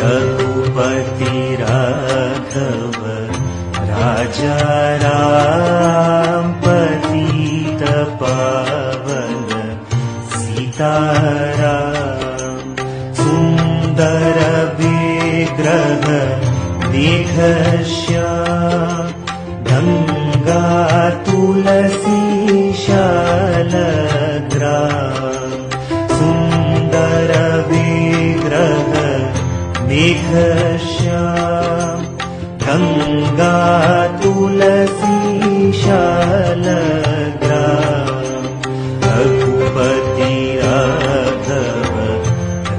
रघुपति राघव राजा राम पतित पावन सीताराम। सुंदर विग्रह मेघश्याम गंगा तुलसी शालग्राम। सुंदर विग्रह मेघश्याम गंगा तुलसी शालग्राम। रघुपति राघव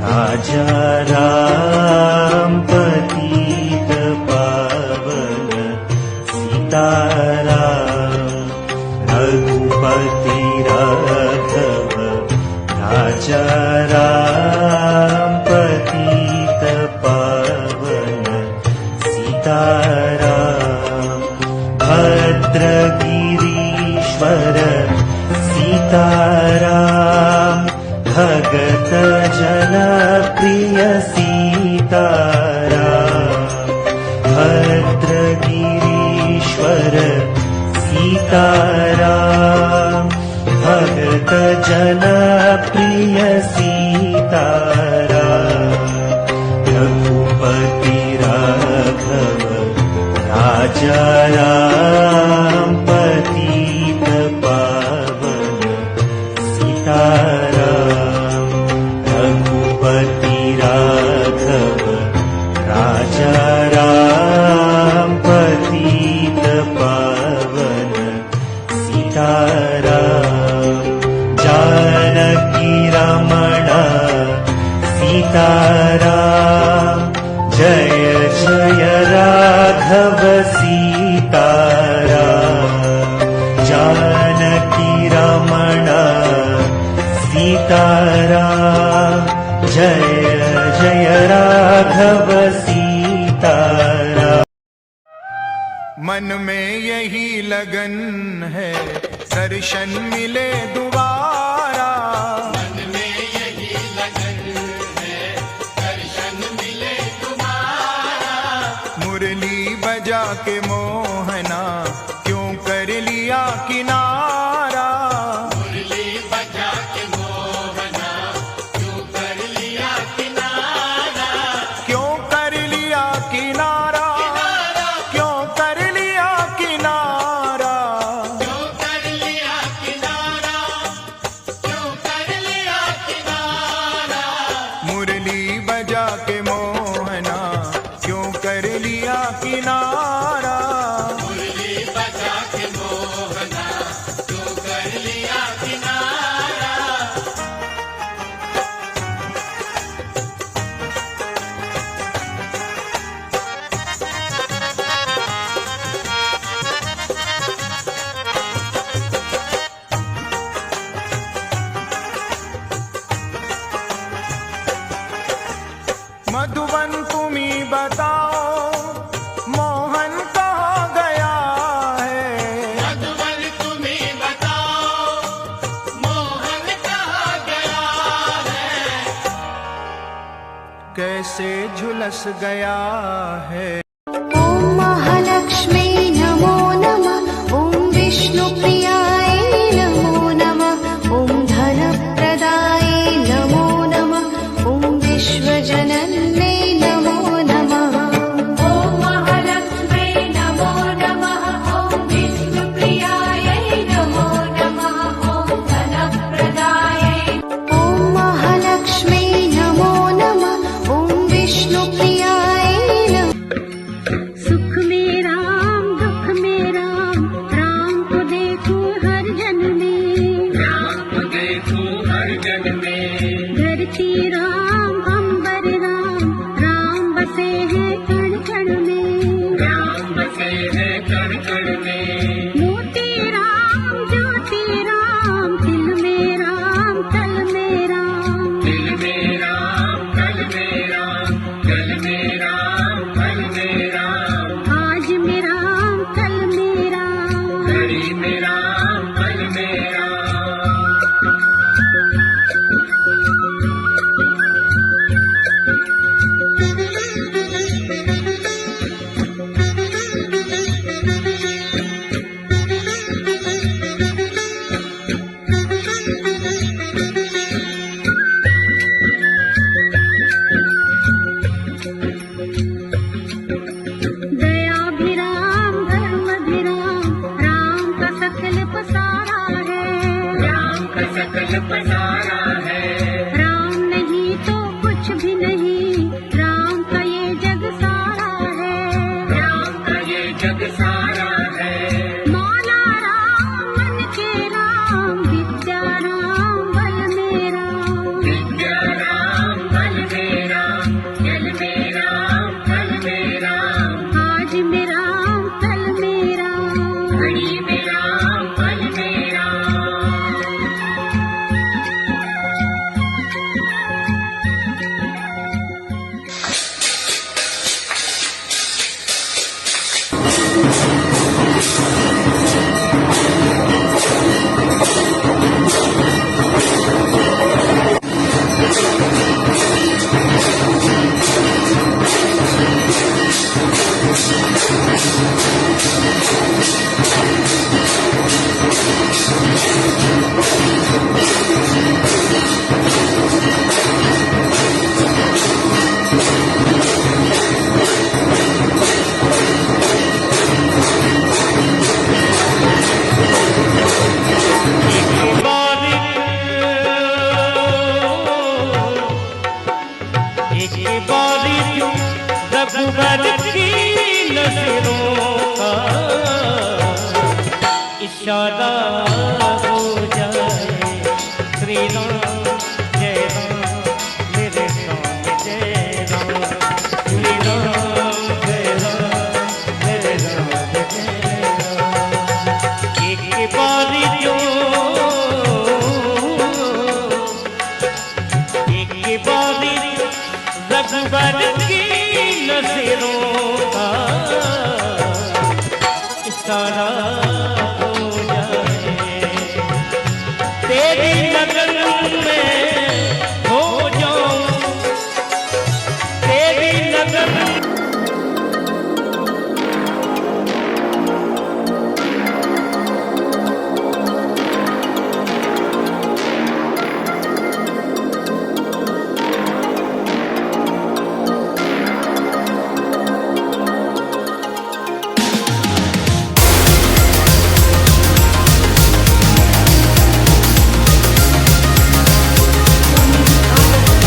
राजा राम पतित पावन सीताराम। रघुपति राघव राजा राम पतित पावन सीताराम। भद्रगिरीश्वर सीताराम भगत जन प्रिय सीताराम। भद्रगिरीश्वर सीताराम भगत जन प्रिय सीताराम। रघुपति राघव राजा राम पतित पावन सीताराम। रघुपति राघव राजा राम पतित पावन सीताराम। जानकी रमण सीताराम जय जय राघव सीताराम। जानकी रमण सीताराम जय जय राघव सीताराम। मन में यही लगन है दर्शन मिले दोबारा। मन में यही लगन है दर्शन मिले तुम्हारा। मुरली बजा के मोहना क्यों कर लिया किनारा। मुरली बजा के मोहना क्यों कर लिया किनारा। क्यों कर लिया किनारा। क्यों कर लिया किनारा। क्यों कर लिया किनारा। क्यों कर लिया किनारा। मुरली बजा के मोहना क्यों कर लिया किनारा। मुरली बजा के मोहना क्यों कर लिया किनारा। मधुबन तुम्ही बताओ मोहन कहाँ गया है। मधुबन तुम्ही बताओ मोहन कहाँ गया है। कैसे झुलस गया है। ॐ महालक्ष्मी नमो नमः। ॐ विष्णुप्रियाय नमो नमः। ॐ धनप्रदाय नमो नमः। ॐ विश्वजनन्यै नमो नमः। ॐ महालक्ष्मी नमो नमः। ॐ विष्णुप्रियाय नमो नमः। ॐ धनप्रदाय। ॐ महालक्ष्मी नमो नमः। ॐ विष्णुप्रियाय नमः। रघुबर की नजरों का इशारा हो जाए। श्री राम जय राम मेरे राम जय राम, श्री राम जय राम मेरे राम जय राम। एक बारी जो एक बारी रघुबर की नजरों का इशारा हो जाए। तेरी नगन में हो जाऊं, तेरी नगन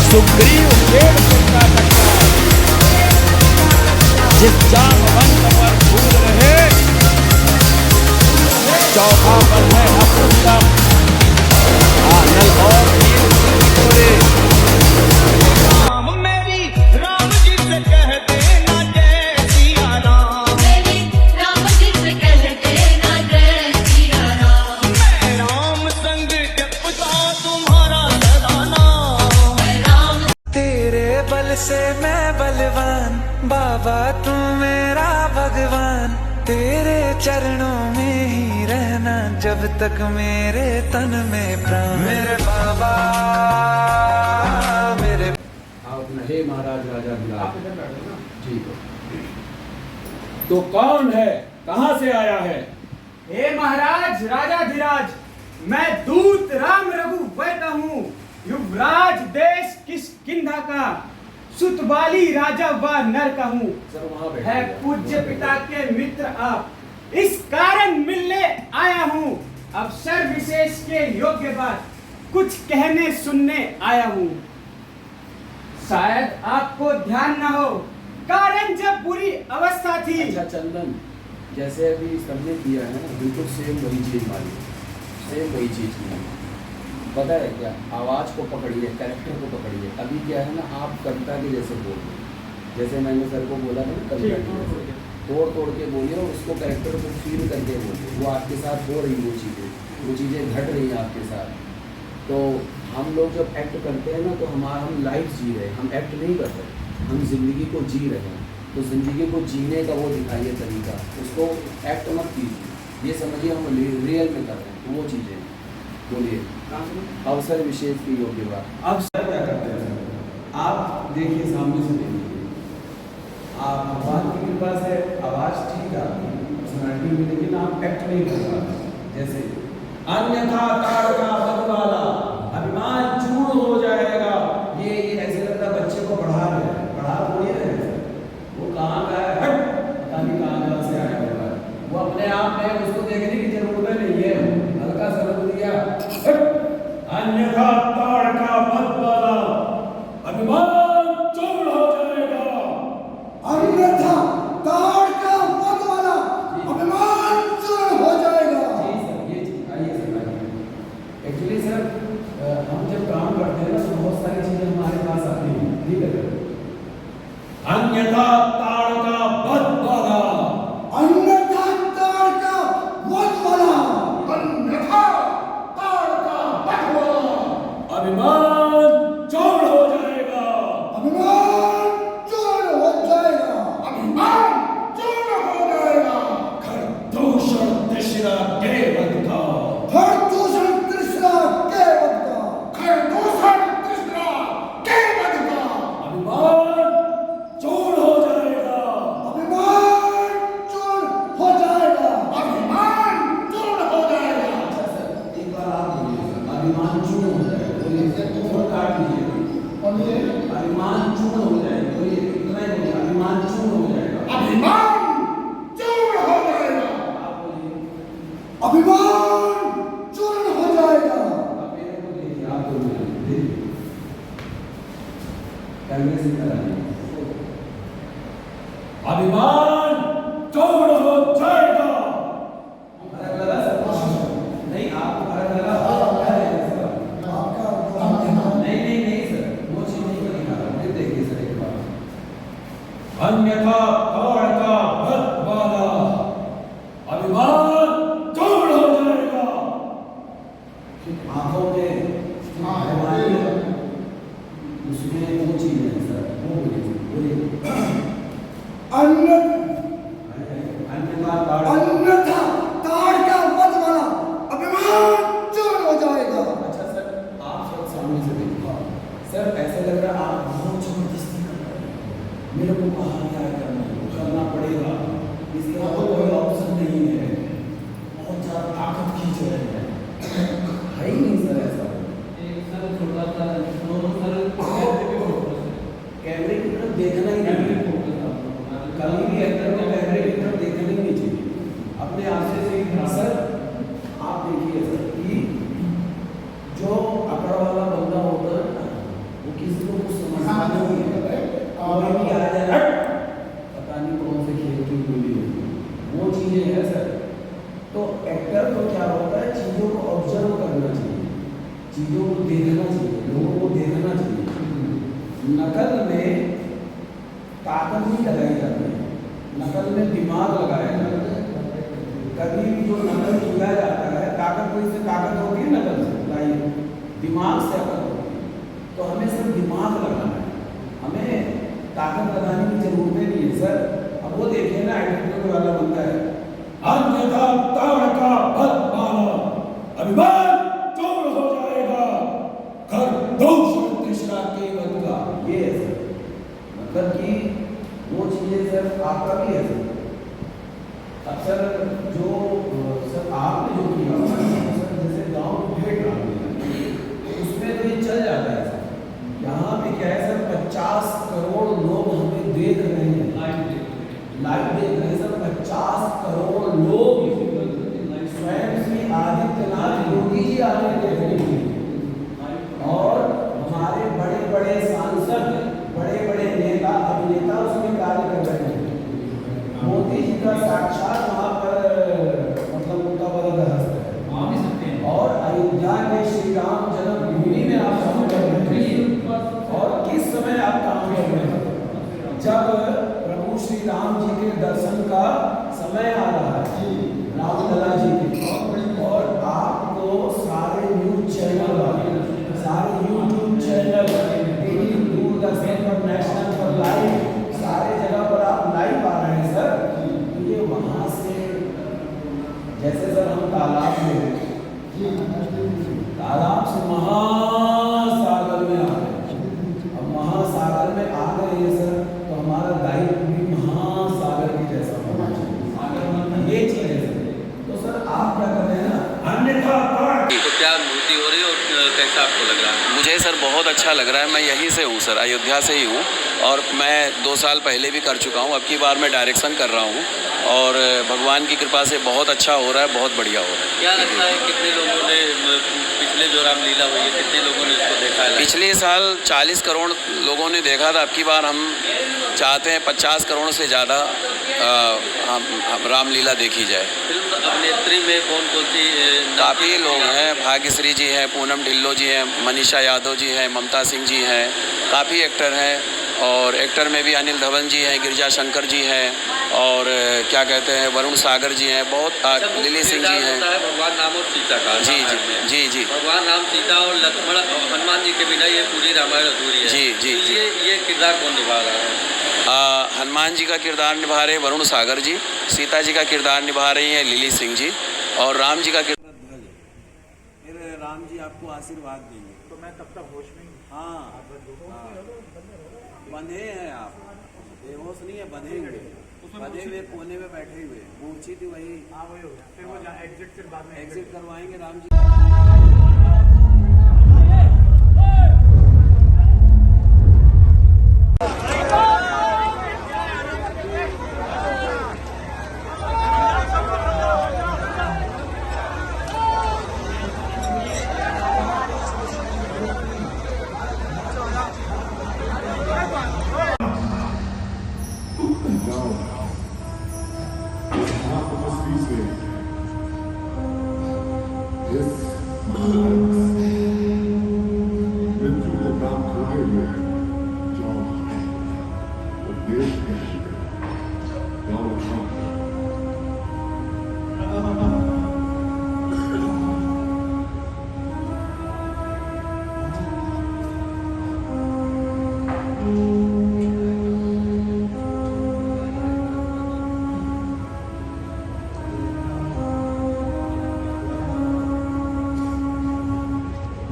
सुग्रीव पेड़ का टक्कर जिस जामवंत पर फूल रहे, चौथा पर है अपुरुषम आनल और वीर किशोरे। राम मेरी राम जी से कह देना जय सिया राम, मेरी राम जी से कह देना जय सिया राम। मैं राम संग जपता तुम्हारा सदा नाम। मैं राम तेरे बल से मैं बलवान, बाबा तू मेरा भगवान। तेरे चरणों में ही रहना जब तक मेरे तन में प्राण। मेरे बाबा मेरे आप हे महाराज राजा धिराज, ठीक है। तो कौन है, कहाँ से आया है? हे महाराज राजा धीराज, मैं दूत राम रघुवर का हूँ, युवराज देश किष्किंधा का, सुतबाली राजा व नर का हूँ। सर वहाँ बैठे है पूज्य पिता के मित्र आप, इस कारण मिलने आया हूँ। अवसर विशेष के योग्य बात कुछ कहने सुनने आया हूँ। शायद आपको ध्यान न हो, कारण जब बुरी अवस्था थी। अच्छा चंदन, जैसे अभी सबने किया है ना, बिल्कुल सेम वही चीज मारी, सेम वही चीज की। पता है क्या, आवाज़ को पकड़िए, कैरेक्टर को पकड़िए। अभी क्या है ना, आप कविता के जैसे बोल रहे, जैसे मैंने सर को बोला था ना, कविता के जैसे तोड़ तोड़ के बोलिए और उसको कैरेक्टर को फील करके बोलिए। वो आपके साथ हो रही वो चीज़ें घट रही हैं आपके साथ। तो हम लोग जब एक्ट करते हैं ना, तो हम लाइफ जी रहे हैं, हम एक्ट नहीं कर रहे, हम जिंदगी को जी रहे हैं। तो जिंदगी को जीने का वो दिखाइए तरीका, उसको एक्ट मत कीजिए, ये समझिए हम रियल में कर रहे हैं। तो वो चीज़ें बोलिए। अवसर विशेष की योग्य बात। अब सर क्या करते हैं सर, आप देखिए सामने से देखिए, आप भगवान की कृपा से आवाज़ ठीक है आपकी पर्सनैलिटी में, लेकिन आप एक्ट नहीं कर पाते। जैसे अन्यथा ताड़ का बदवाला अभिमान चूर्ण हो जाएगा, ये ऐसे लगता है बच्चे को पढ़ा रहे हैं, पढ़ा थोड़ी रहे हैं। वो कहाँ का है, पता नहीं कहाँ से आया होगा, वो अपने आप में उसको देखने की जरूरत नहीं है, हल्का सा रख दिया। अन्यथा ताड़ का बदवाला अभिमान चूर्ण हो जाएगा, अन्यथा ताड़ का बदवाला अभिमान चूर्ण हो जाएगा। जी सर, ये आइए सर, आइए। एक्चुअली सर, हम जब काम करते हैं ना, तो बहुत सारी चीजें हमारे पास आती हैं, ठीक है सर। अन्यथा ताड़ का बदवाला, अन्यथा ताड़ का बदवाला, अन्यथा ताड़ का बदवाला अभिमान चूर्ण हो जाएगा, अभिमान चूर्ण हो जाएगा, अभिमान चूर्ण हो जाएगा। खरदूषण तृष्णा के वध का, खरदूषण तृष्णा के वध का, खरदूषण तृष्णा के वध का अभिमान चूर्ण हो जाएगा। अभिमान चौड़ हो जाएगा। फर्क लगा सर? नहीं आपको फर्क लगा? नहीं सर, वो चीज नहीं दिखा रहा। फिर देखिए सर एक बार, अन्यथा ताड़ का भक्त वाला अभिमान चौड़ हो जाएगा। आंखों में उसमें वो चीज है सर, वो बोलिए अन्यथा ताड़ का वध वाला अभिमान चूर हो जाएगा। अच्छा सर, आप सब सामने से देखो सर, ऐसा लग रहा है आप बहुत जबरदस्ती कर रहे हैं। मेरे को कहा क्या करना पड़ेगा, इसके अलावा कोई ऑप्शन नहीं है। बहुत ज्यादा ताकत खींच रहे हैं, है ही नहीं सर ऐसा। कैमरे की तरफ देखना ही नहीं, कभी भी एक्टर को कैमरे की तरफ देखना ही नहीं चाहिए। अपने आप से सर आप देखिए सर कि जो अकड़ वाला बंदा होता है ना, वो किसी को कुछ समझता नहीं है, और भी आ जाए पता नहीं कौन से खेल की गोली है, वो चीजें है सर। तो एक्टर को क्या होता है, चीजों को ऑब्जर्व करना चाहिए, चीजों को देखना चाहिए, लोगों को देखना चाहिए। नकल में ताकत नहीं लगाई जाती है, नकल में दिमाग लगाया जाता है। कभी भी जो नकल किया जाता है, ताकत कोई से ताकत होती है, नकल से लाइए दिमाग से अकल होती है। तो हमें सिर्फ दिमाग लगाना है, हमें ताकत लगाने की जरूरत नहीं है सर। अब वो देखिए ना, एटीट्यूड वाला बनता है, अन्यथा ताड़ का भक्त वाला अभिमान चूर हो जाएगा, कर दो तृष्णा के वध का। ये है सर, मतलब कि वो चीजें सर आपका भी है सर। अब सर जो सर आपने जो किया सर, जैसे गांव भेंट रहा उसमें तो ये चल जाता है सर। यहाँ पे क्या है सर, 50 करोड़ लोग हमें देख रहे हैं, लाइव देख रहे हैं सर। 50 करोड़ लोग स्वयं श्री आदित्यनाथ योगी जी आ रहे हैं देखने के लिए, और हमारे बड़े बड़े सांसद, बड़े बड़े नेता अभिनेता उसमें कार्य कर रहे हैं। मोदी जी का साक्षात वहाँ पर मतलब उनका बड़ा हस्त है, और अयोध्या के श्री राम जन्मभूमि में आप काम कर रहे हैं। और किस समय आप काम कर रहे हैं, जब प्रभु श्री राम जी के दर्शन का समय आ रहा है, रामलला जी के, और आपको सारे न्यूज चैनल वाले, सारे यूट्यूब चैनल, दूरदर्शन पर, नेशनल पर लाइव, सारे जगह पर आप लाइव आ रहे हैं सर। तो ये वहाँ से जैसे सर हम तालाब में, तालाब से महासागर में आ गए, अब महासागर में आ गए हैं सर, तो हमारा दायित्व भी महासागर के जैसा होना चाहिए, ये चीज है सर। तो सर आप क्या कर रहे हैं ना, अन्यथा तो क्या अनुभूति हो रही है और कैसा आपको लग रहा है? मुझे सर बहुत अच्छा लग रहा है। मैं यहीं से हूँ सर, अयोध्या से ही हूँ, और मैं 2 साल पहले भी कर चुका हूँ। अब की बार मैं डायरेक्शन कर रहा हूँ, और भगवान की कृपा से बहुत अच्छा हो रहा है, बहुत बढ़िया हो रहा है। क्या लगता है कितने लोगों ने पिछले जो रामलीला हुई है, कितने लोगों ने इसको देखा है? पिछले साल 40 करोड़ लोगों ने देखा था। अब की बार हम चाहते हैं 50 करोड़ से ज़्यादा रामलीला देखी जाए। फिल्म अभिनेत्री में कौन कौन सी? काफ़ी लोग हैं, भाग्यश्री जी हैं, पूनम ढिल्लो जी हैं, मनीषा यादव जी हैं, ममता सिंह जी हैं, काफ़ी एक्टर हैं। और एक्टर में भी अनिल धवन जी हैं, गिरिजा शंकर जी हैं, और क्या कहते हैं वरुण सागर जी हैं, बहुत लिली सिंह जी हैं। भगवान राम और सीता का जी जी जी जी भगवान राम, सीता और लक्ष्मण, हनुमान जी के बिना ये पूरी रामायण अधूरी है। जी जी जी ये किरदार कौन निभा रहा है? हनुमान जी का किरदार निभा रहे वरुण सागर जी, सीता जी का किरदार निभा रही हैं लिली सिंह जी, और राम जी का किरदार ध्वज। फिर राम जी आपको आशीर्वाद देंगे। तो मैं तब तक होश में? हाँ, बंधे हैं आप, बेहोश नहीं है, बंधेंगे, बंधे हुए कोने में बैठे हुए, मूर्छित थी वही। हाँ वही हो गया, फिर वो एग्जिट, फिर बाद में एग्जिट करवाएंगे राम जी। जाओ तपस्वी से इस मृत्यु को प्राप्त होते हुए जाओ उपदेश करिए जाओ जाओ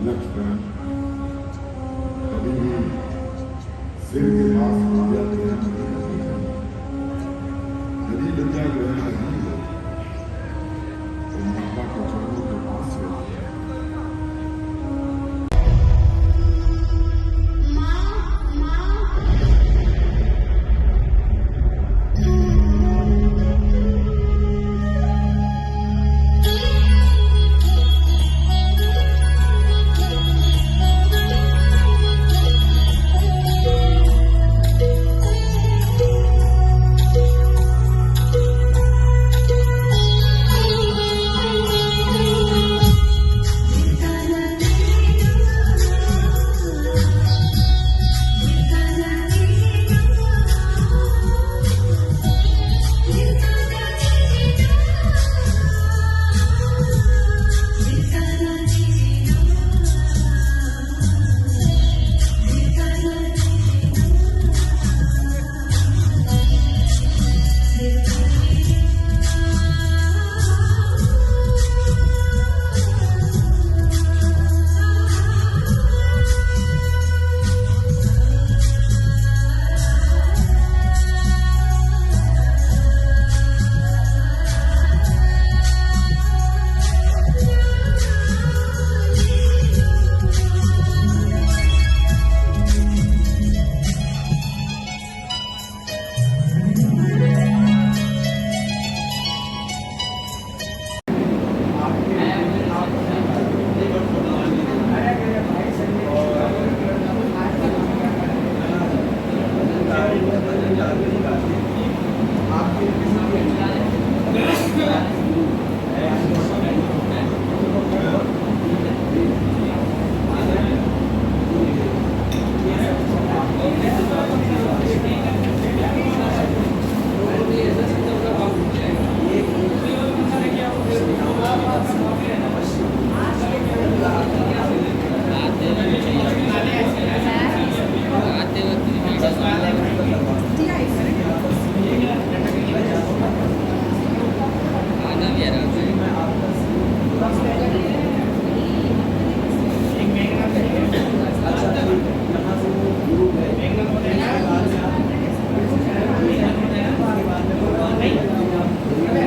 लक्ष्मण कभी भी सिर के पास लज्जा ग्रहण नहीं करना। यदि लज्जा ग्रहण नहीं हो तो माता के चरणों के पास रहिए।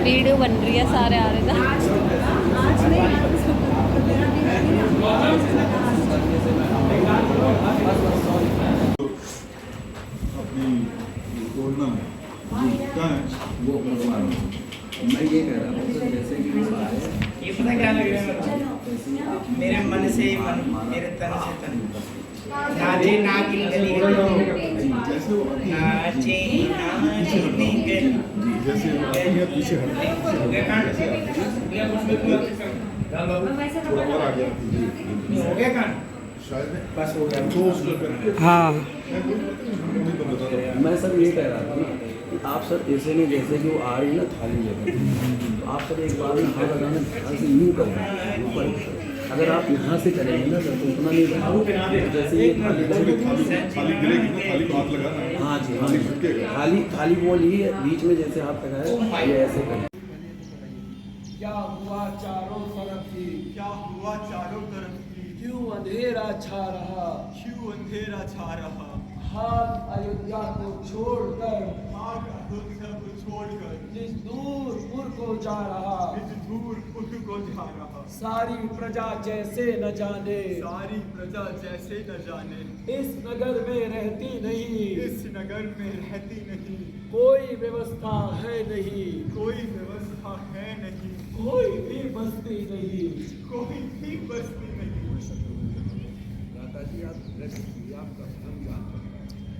वीडियो बन रही है, सारे आ रहे थे। अपनी योजना है वो भगवान। मैं ये कह रहा हूँ जैसे कि ये पता क्या लग रहा है मेरे मन से मन, मेरे तन से तन। नाचे नागिन गली नाचे नागिन गली जैसे पीछे हो गया कान शायद बस हो गया। हाँ मैं सर ये कह रहा था ना कि आप सर ऐसे नहीं जैसे कि वो आ रही है ना थाली लेकर, तो आप सर एक बार में हाथ लगाना ध्यान से यूँ करना ऊपर। अगर आप यहाँ से करेंगे ना सर तो उतना नहीं लगाओगे, जैसे ये थाली थाली गिरेगी तो थाली को हाथ लगाना। हाँ जी हाँ, थाली थाली वो ली है बीच में जैसे हाथ लगाया ये ऐसे करें। क्या हुआ चारों तरफ की, क्या हुआ चारों तरफ की, क्यों अंधेरा छा रहा, क्यों अंधेरा छा रहा। हाथ अयोध्या को छोड़कर, हाथ अयोध्या को छोड़कर जिस दूर पुर को जा रहा, जिस दूर पुर को जा रहा। सारी प्रजा जैसे न जाने, सारी प्रजा जैसे न जाने। इस नगर में रहती नहीं, इस नगर में रहती नहीं। कोई व्यवस्था है नहीं, कोई व्यवस्था है नहीं। कोई भी बस्ती नहीं, कोई भी बस्ती नहीं। दादाजी आप आपका धर्म जानते हैं,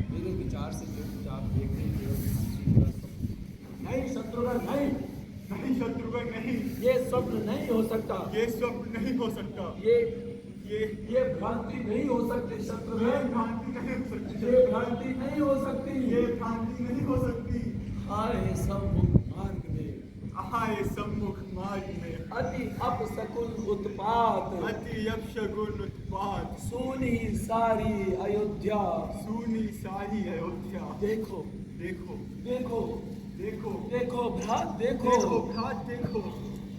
मेरे विचार से जो कुछ आप देख रहे हैं ये स्वप्न नहीं हो सकता, ये स्वप्न नहीं हो सकता, ये भ्रांति नहीं हो सकती शत्रुघ्न, भ्रांति नहीं हो सकती, ये भ्रांति नहीं हो सकती, ये भ्रांति नहीं हो सकती। आए सम्मुख मार्ग में, आए सम्मुख मार्ग में, अति अपशकुन उत्पात, अति अपशकुन उत्पात, सुनी सारी अयोध्या, सुनी सारी अयोध्या। देखो देखो देखो देखो देखो भ्रात देखो, देखो भ्रात देखो,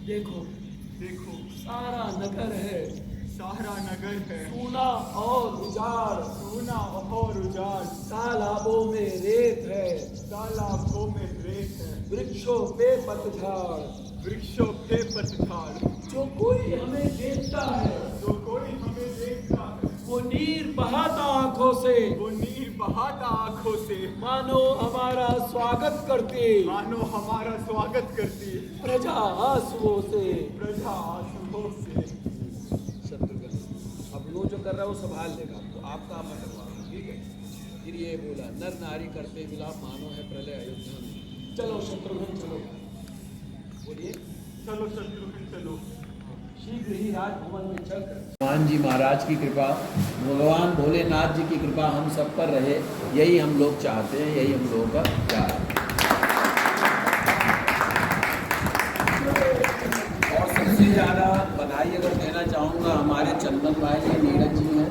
देखो देखो सारा नगर है, सारा नगर है, सूना और उजाड़, सोना और उजाड़, तालाबों में रेत है, तालाबों में रेत है, वृक्षों पे पतझड़, वृक्षों पे पतझड़। जो कोई हमें देखता है, जो कोई हमें देखता है, वो नीर बहाता आंखों से, वो नीर बहाता आंखों से, मानो हमारा स्वागत करती, मानो हमारा स्वागत करती, प्रजा आंसुओं से, प्रजा आंसुओं से। शत्रुघ्न अब वो जो कर रहा है वो संभाल लेगा आपको, आपका मैं करवा रहा हूँ, ठीक है। फिर ये बोला नर नारी करते मिलाप मानो है प्रलय अयोध्या में। चलो शत्रुघ्न चलो, बोलिए चलो शत्रुघ्न चलो, शीघ्र ही राजभवन में चलकर हनुमान जी महाराज की कृपा, भगवान भोलेनाथ जी की कृपा हम सब पर रहे, यही हम लोग चाहते हैं, यही हम लोगों का प्यार है। और सबसे ज़्यादा बधाई अगर देना चाहूँगा हमारे चंदन भाई जी, नीरज जी हैं,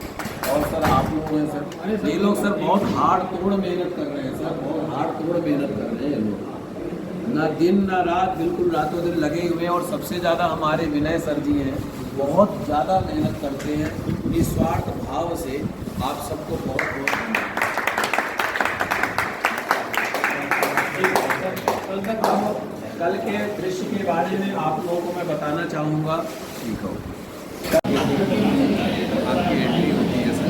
और सर आप लोग हैं सर, ये लोग सर बहुत हार्ड तोड़ मेहनत कर रहे हैं सर, बहुत हार्ड तोड़ मेहनत कर रहे हैं ये लोग, ना दिन ना रात, बिल्कुल रातों दिन लगे हुए हैं। और सबसे ज़्यादा हमारे विनय सर जी हैं, बहुत ज़्यादा मेहनत करते हैं निस्वार्थ भाव से। आप सबको बहुत बहुत धन्यवाद। कल के दृश्य के बारे में आप लोगों को मैं बताना चाहूँगा। ठीक हो, आपकी एंट्री होती है सर।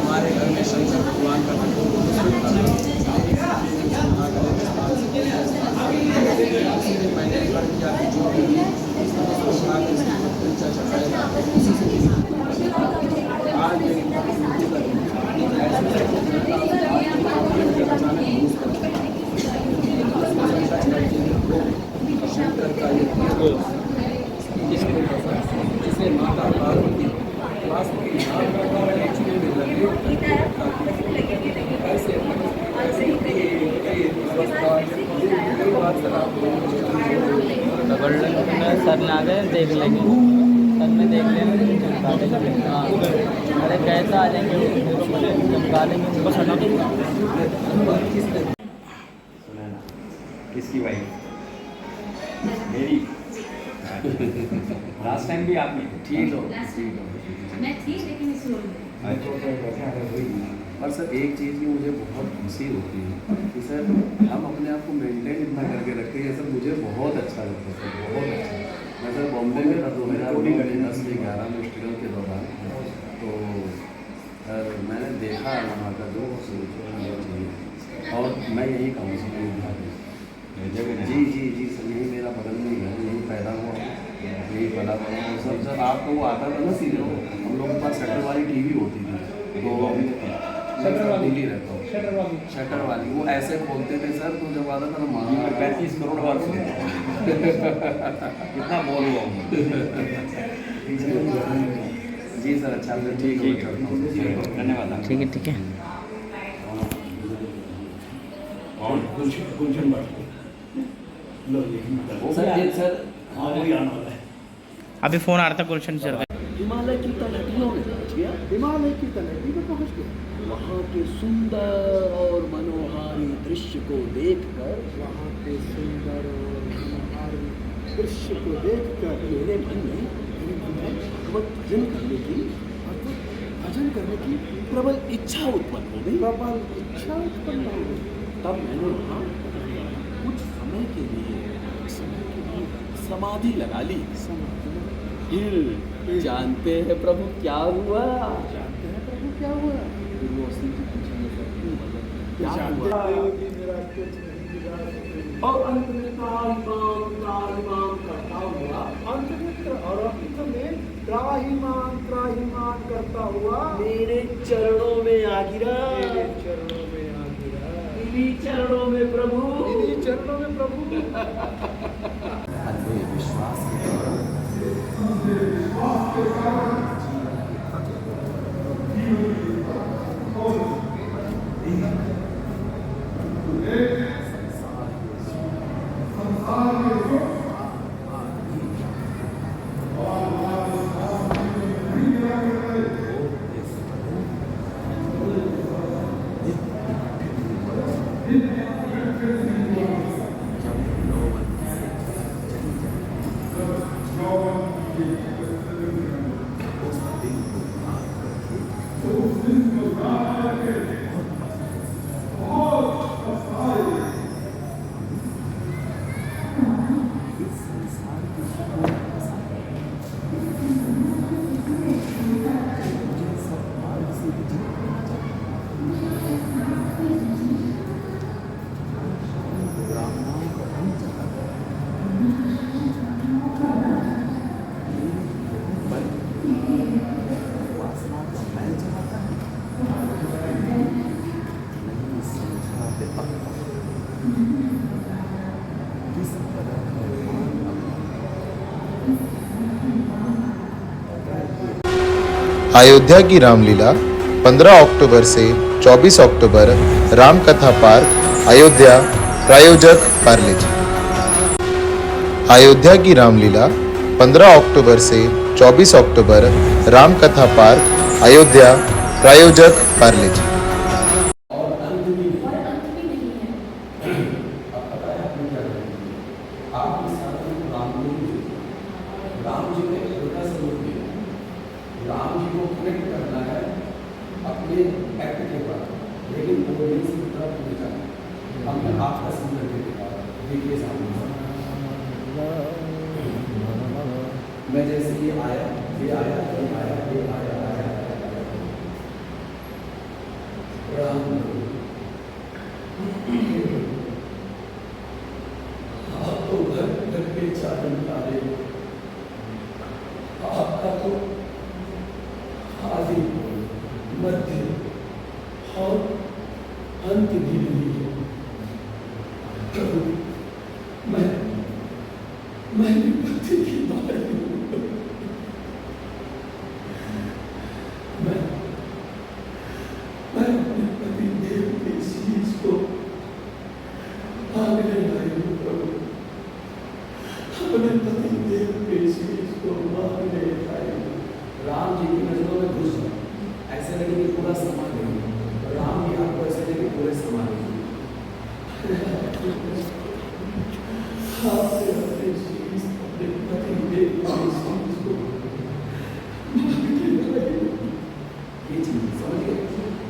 हमारे घर में शंकर भगवान का मैंने कर दिया कि जो भी आज मेरी शंकर का जिसे माता पार्वती सर ने आ गए देख लेंगे, सर ने देख लेंगे चमका लेंगे। हाँ अरे कैसा आ जाएंगे चमका लेंगे उनको सटा। किसकी वाइफ? मेरी। लास्ट टाइम भी आपने ठीक हो मैं थी लेकिन इस रोल में। और सर एक चीज़ की मुझे बहुत खुशी होती है कि सर हम अपने आप को मेंटेन इतना करके रखते हैं, सर मुझे बहुत अच्छा लगता है सर, बहुत अच्छा। मैं सर बॉम्बे में था 2010 में 11 में स्ट्रगल के दौरान, तो सर मैंने देखा वहाँ का जो चाहिए, और मैं यही कहूँ सर जी जी जी सर, यही मेरा बगल में घर, यही पैदा हुआ, यही पला बड़ा सब। सर आपको वो आता था ना सीरियल, हम लोगों के पास शटर वाली टीवी होती थी, तो दिल्ली रहता हूँ, शटर वाली वो ऐसे बोलते थे सर, तो जब आता था ना 35 करोड़ बार कितना बोल हुआ जी सर। अच्छा ठीक है, धन्यवाद। ठीक है ठीक है। सर ये सर अभी फ़ोन आ रहा था, गुलशन चल रहा है। हिमालय की तलहटियों में हिमालय की तलहटी में पहुंच गया। वहाँ के सुंदर और मनोहारी दृश्य को देखकर वहाँ के सुंदर और मनोहारी दृश्य को देखकर मेरे मन में भगवत भजन करने की भजन करने की प्रबल इच्छा उत्पन्न हो गई। प्रबल इच्छा उत्पन्न हो गई। तब मैंने वहाँ कुछ समय के लिए समाधि लगा ली। फिर जानते हैं प्रभु क्या हुआ? जानते हैं प्रभु क्या हुआ? गुरु सिंह जी पूछेंगे सर क्या जानते हुआ? हो कि मेरा कुछ नहीं बिगाड़ सके। और अंत में त्राहिमाम करता हुआ, अंत में त्राहिमाम करता हुआ मेरे चरणों में आ गिरा। मेरे चरणों में आ गिरा। इन्हीं चरणों में प्रभु, इन्हीं चरणों में प्रभु। अन्य विश्वास अयोध्या की रामलीला 15 अक्टूबर से 24 अक्टूबर रामकथा पार्क अयोध्या। प्रायोजक पार्ले जी। अयोध्या की रामलीला 15 अक्टूबर से 24 अक्टूबर रामकथा पार्क अयोध्या। प्रायोजक पार्ले जी। मैं जैसे ये आया, ये आया, ये आया, ये आया, आया, राम आप तो घर घर के चारण तारे, आपका तो आदि मध्य और अंत भी नहीं है। मैं विपत्ति की बात मैं अपने पति देव के शीश को मांगने आई हूँ प्रभु। अपने पति देव के शीश को मांगने आई हूँ। राम जी की नजरों में घुस जाओ, ऐसे लगे कि पूरा समा गई। राम जी आपको ऐसे लगे पूरे समा गए।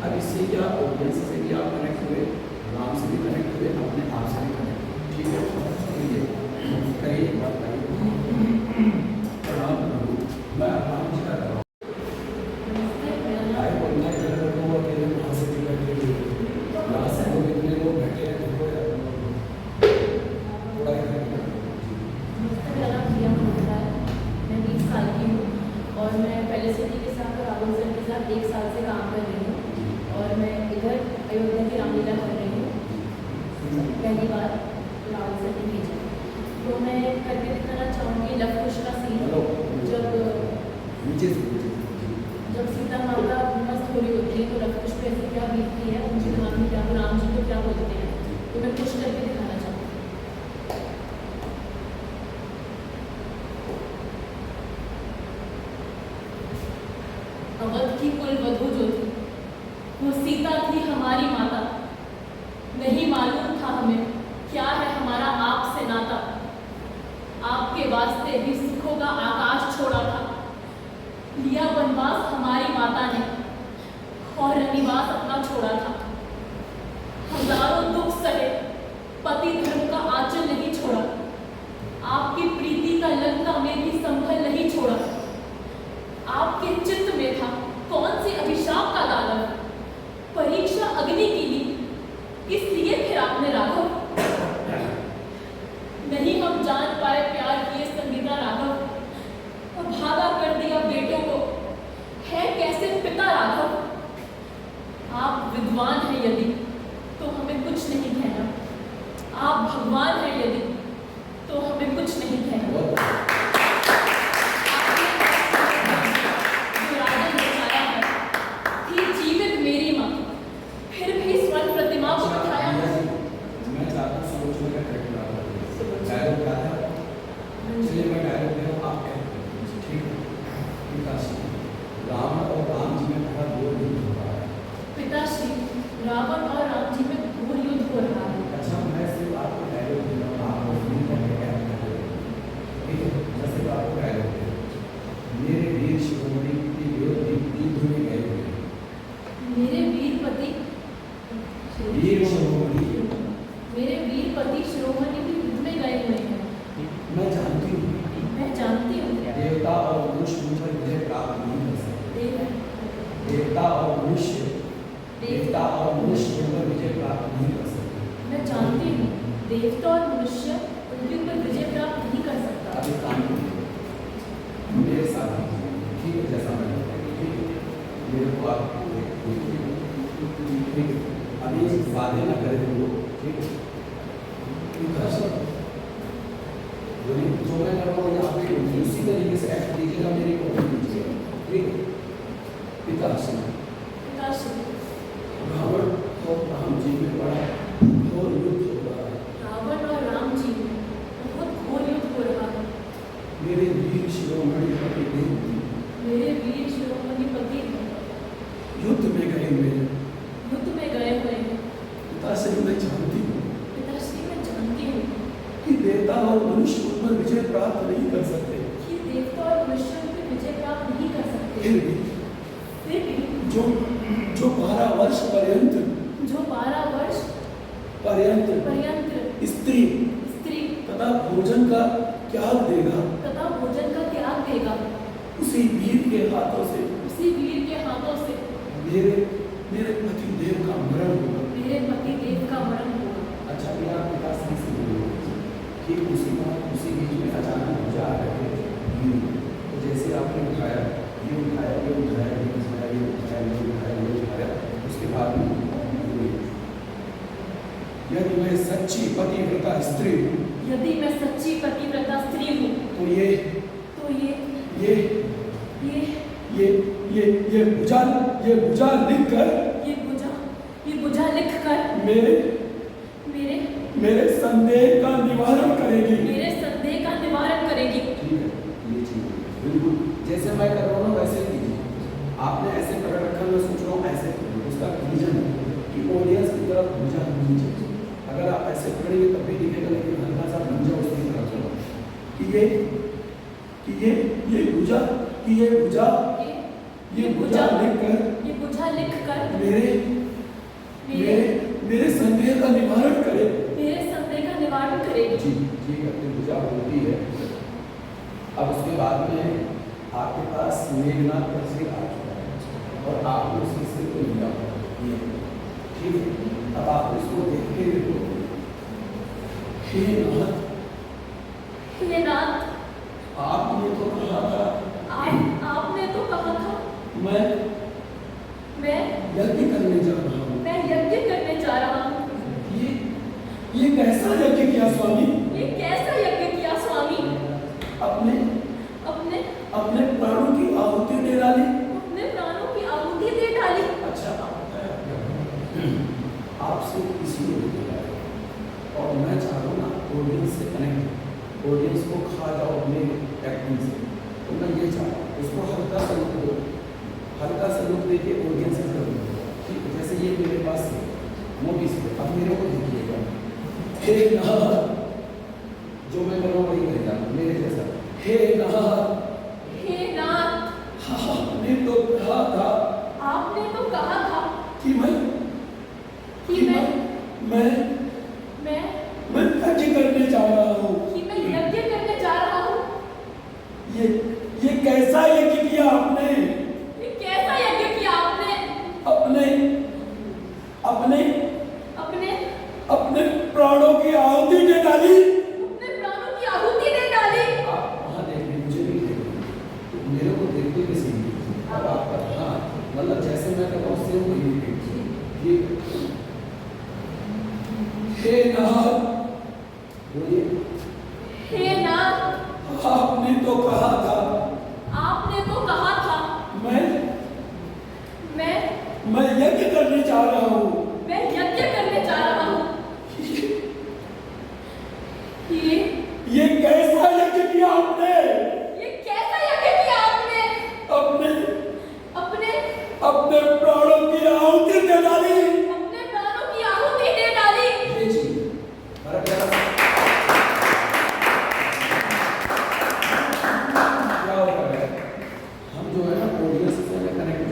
अब इससे क्या ऑडियंस से भी आप कनेक्ट हुए, राम से भी कनेक्ट हुए, अपने आप से भी कनेक्ट हुए। ठीक है, करिए एक बात करिए। प्रणाम प्रभु, मैं राम जी का कर रहा हूँ। और मैं पहले सिटी के साथ और राहुल सर के साथ 1 साल से काम कर रही हूँ और मैं इधर अयोध्या की रामलीला कर रही हूँ। पहली बार राहुल सर ने भेजा तो मैं करके दिखाना चाहूँगी लव कुश का सीन। जब सीता माता मस्त हो रही होती है तो लव कुश पे ऐसे क्या बीतती है, उनके दिमाग में क्या, राम जी को क्या बोलते हैं, तो मैं कुछ करके दिखाना चाहूँगी। अवध की कुल वधू जो थी वो सीता थी हमारी माता। नहीं मालूम था हमें क्या है हमारा आपसे नाता। आपके वास्ते भी सुखों का आकाश छोड़ा था। लिया वनवास हमारी माता ने और निवास अपना छोड़ा था। हजारों दुख सहे पति धर्म का आंचल नहीं छोड़ा। आपकी प्रीति का लंका में भी संभल नहीं छोड़ा। आपके चित्त में था कौन से अभिशाप का दानव। परीक्षा अग्नि की ली इसलिए फिर आपने राघव। नहीं हम जान पाए प्यार किए संगीता राघव। भागा कर दिया बेटों को है कैसे पिता राघव। आप विद्वान हैं यदि तो हमें कुछ नहीं कहना। आप भगवान हैं यदि तो हमें कुछ नहीं कहना। जो राजन बचाया है थी जीवित मेरी माँ फिर भी स्वर्ण प्रतिमा को उठाया। मैं चाहता हूँ सोचने का करेक्ट डायलॉग क्या था। चलिए मैं डायलॉग दे रहा हूँ, आप कहें ठीक है। पिताश्री रावण और राम जी में बड़ा घोर युद्ध हो रहा है। पिताश्री रावण और राम जी में घोर युद्ध हो रहा है। अच्छा मैं सिर्फ आपको डायलॉग दे रहा हूँ, आपको फील करके क्या करते हैं ठीक है। मैं सिर्फ आपको डायलॉग दे रहा हूँ। मेरे वीर शिरोमणि की विरोधी युद्ध में गए हुए हैं। मेरे वीर पति वीर शिरोमणि मेरे वीर पति शिरोमणि भी युद्ध में गए हुए हैं। मैं जानती हूँ देवता और मनुष्य मुझ पर विजय प्राप्त नहीं कर सकते। देवता और मनुष्य मुझ पर विजय प्राप्त नहीं कर सकते। मैं जानती हूँ देवता और मनुष्य उनके ऊपर विजय प्राप्त नहीं कर सकता। अभी काम मेरे साथ ठीक है जैसा मैं ठीक है। मेरे को आप ठीक है अभी वादे ना करें हम लोग ठीक है। जो मैं कर रहा हूँ यहाँ पे उसी तरीके से एक्ट कीजिएगा मेरी कॉपी कीजिएगा ठीक है। पिताश्री रावण और राम जी में बड़ा घोर युद्ध हो रहा है। रावण और राम जी में बहुत घोर युद्ध हो रहा है। मेरे वीर शिरोमणि पति युद्ध में गए हुए हैं। पिताश्री मैं जानती हूँ कि देवता और मनुष्य उन पर विजय प्राप्त नहीं कर सकते। फिर भी जो 12 वर्ष पर्यंत स्त्री तथा भोजन का त्याग देगा उसी वीर के हाथों से मेरे पति देव का मरण होगा। अच्छा भी आप पिताश्री से बोलो कि उसी बीच में अचानक पूजा आ रहे थे तो जैसे आपने उठाया उसके बाद यदि मैं सच्ची पतिव्रता स्त्री हूँ तो ये बुझा लिख कर मेरे संदेह का निवारण करेगी। ठीक है ये चीज बिल्कुल जैसे मैं कर रहा हूँ वैसे कीजिए। आपने ऐसे कर रखा मैं सोच रहा हूँ ऐसे उसका रीजन कि ऑडियंस की तरफ बुझा नहीं चाहिए। अगर आप ऐसे पकड़ेंगे तब भी दिखेगा लेकिन हल्का सा बुझा उसकी तरफ चलो ये बुझा लिख कर मेरे संदेह का निवारण करेगी। जी ठीक है अपनी पूजा होती है। अब उसके बाद में आपके पास मेघनाथ का सिर आ चुका है और आपने उसके सिर को लिया ठीक है। अब आप इसको देख के देखो हे नाथ आपने तो कहा था मैं यज्ञ करने जा रहा हूँ। ये कैसा यज्ञ किया स्वामी? अपने प्राणों की आहुति दे डाली। अच्छा आपसे इसलिए और मैं चाह रहा हूँ ना ऑडियंस से कनेक्ट ऑडियंस को खा जाओ अपने एक्टिंग से। तो मैं ये चाह रहा हूँ उसको हल्का सा हल्का सा लुक देखिए ऑडियंस से, ठीक है? जैसे ये मेरे पास मोटी से, अब मेरे को देखिएगा, हे नाथ, जो मैं करूँ वही करेगा मेरे जैसा, हे नाथ, हे नाथ, आपने तो कहा था, आपने तो कहा था कि मैं यज्ञ करने जा रहा हूँ, कि मैं यज्ञ करने जा रहा हूँ। ये कैसा यज्ञ किया आपने? ये कैसा यज्ञ किया आपने? अपने अपने अपने अपने प्राणों की आहुति दे डाली। अपने प्राणों की आहुति दे डाली। आप वहाँ देखिए, मुझे भी देखिए, मेरे को देखते भी सीखिए। अब आप हाँ, मतलब जैसे मैं कर रहा हूँ सेम वही देखिए। हे नाथ, बोलिए, हे नाथ, आपने तो कहा था, आपने तो कहा था, मैं यज्ञ करने जा रहा हूँ, मैं यज्ञ करने जा रहा हूँ। ये कैसा यज्ञ किया आपने? ये कैसा यज्ञ किया आपने? अपने अपने प्राणों की आहुति दे डाली। अपने प्राणों की आहुति दे डाली। ये चीज हमारा क्या होता है, हम जो है ना ऑडियंस से कनेक्ट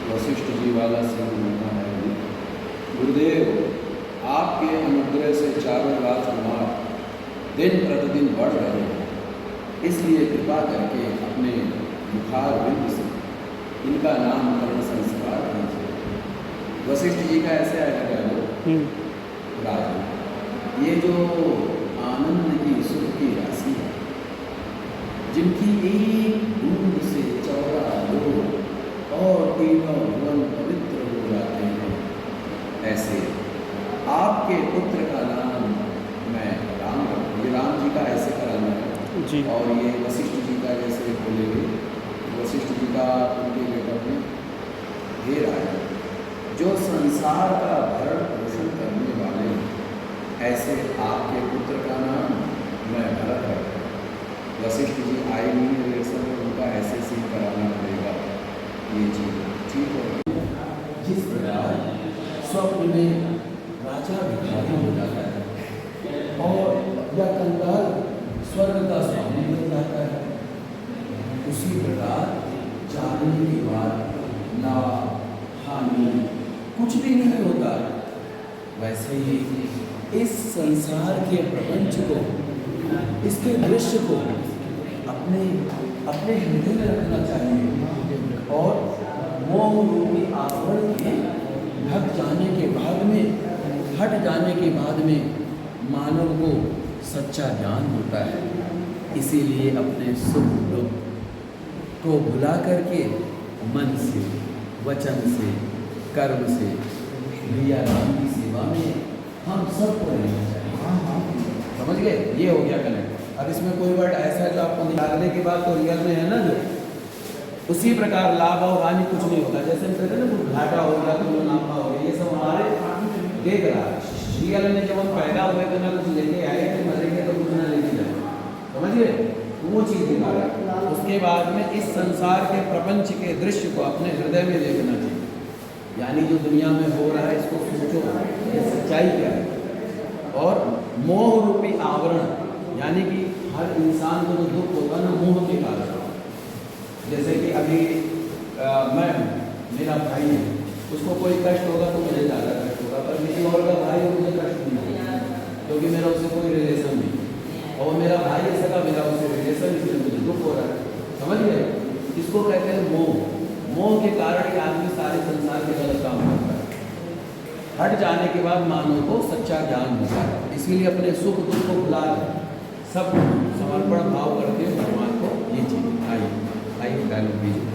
वशिष्ठ जी वाला सिंह होता है। गुरुदेव, आपके अनुग्रह से चारों राजकुमार दिन प्रतिदिन बढ़ रहे हैं, इसलिए कृपा करके अपने मुखार बिंद से इनका नामकरण संस्कार कीजिए। वशिष्ठ जी का ऐसे आएगा वो राज, ये जो आनंद की सुख की राशि है, जिनकी एक बूंद से चौरा लोग और तीनों भुवन पवित्र हो जाते हैं, ऐसे आपके पुत्र का नाम मैं राम रखूँ। ये राम जी का ऐसे कराना है जी, और ये वशिष्ठ जी का जैसे बोलेंगे, वशिष्ठ जी का उनके बेटा में हे राजा, जो संसार का भरण पोषण करने वाले हैं, ऐसे आपके पुत्र का नाम मैं भरत रखूँ। वशिष्ठ जी आए नहीं है रिहर्सल में, उनका ऐसे सीन कराना पड़ेगा। ये चीज ठीक है। जिस प्रकार स्वप्न में राजा भिखारी हो जाता है और या कंगाल स्वर्ग का स्वामी बन जाता है, उसी प्रकार जाने के बाद लाभ हानि कुछ भी नहीं होता, वैसे ही इस संसार के प्रपंच को, इसके दृश्य को अपने अपने हृदय में रखना चाहिए और मोह रूपी आवरण के हट जाने के बाद में मानव को सच्चा ज्ञान होता है। इसीलिए अपने सुख दुख को भुला करके मन से, वचन से, कर्म से भैया राम की सेवा में हम सबको रहना चाहिए। समझ गए? ये हो गया कनेक्ट। अब इसमें कोई वर्ड ऐसा जो आपको निकालने के बाद तो रियल में है ना, जो उसी प्रकार लाभ और हानि कुछ नहीं होता। जैसे हम कहते हैं ना, कुछ घाटा हो गया, तो मुनाफा हो गया, ये सब हमारे देख रहा है। रियल में जब हम पैदा हुए तो ना कुछ लेके आए, तो मरेंगे तो कुछ ना लेके जाए। समझिए? वो चीज़ निकाला। उसके बाद में इस संसार के प्रपंच के दृश्य को अपने हृदय में देखना चाहिए। यानी जो दुनिया में हो रहा है इसको सोचो, ये सच्चाई क्या है। और मोह रूपी आवरण, यानी कि हर इंसान को जो दुख होगा ना, मोह के कारण। जैसे कि अभी मेरा भाई है, उसको कोई कष्ट होगा तो मुझे ज़्यादा कष्ट होगा, पर किसी और का भाई हो मुझे कष्ट नहीं होगा, क्योंकि मेरा उससे कोई रिलेशन नहीं। और मेरा भाई ऐसा का मेरा उससे रिलेशन, इसलिए मुझे दुख हो रहा है। समझ गए? इसको कहते हैं मोह। मोह के कारण ही आदमी सारे संसार के गलत काम करता है। हट जाने के बाद मानव को सच्चा ज्ञान होता है। इसीलिए अपने सुख दुख को भुला सब समर्पण भाव करके भगवान को ये चीज़ आइए डायलॉग दीजिए।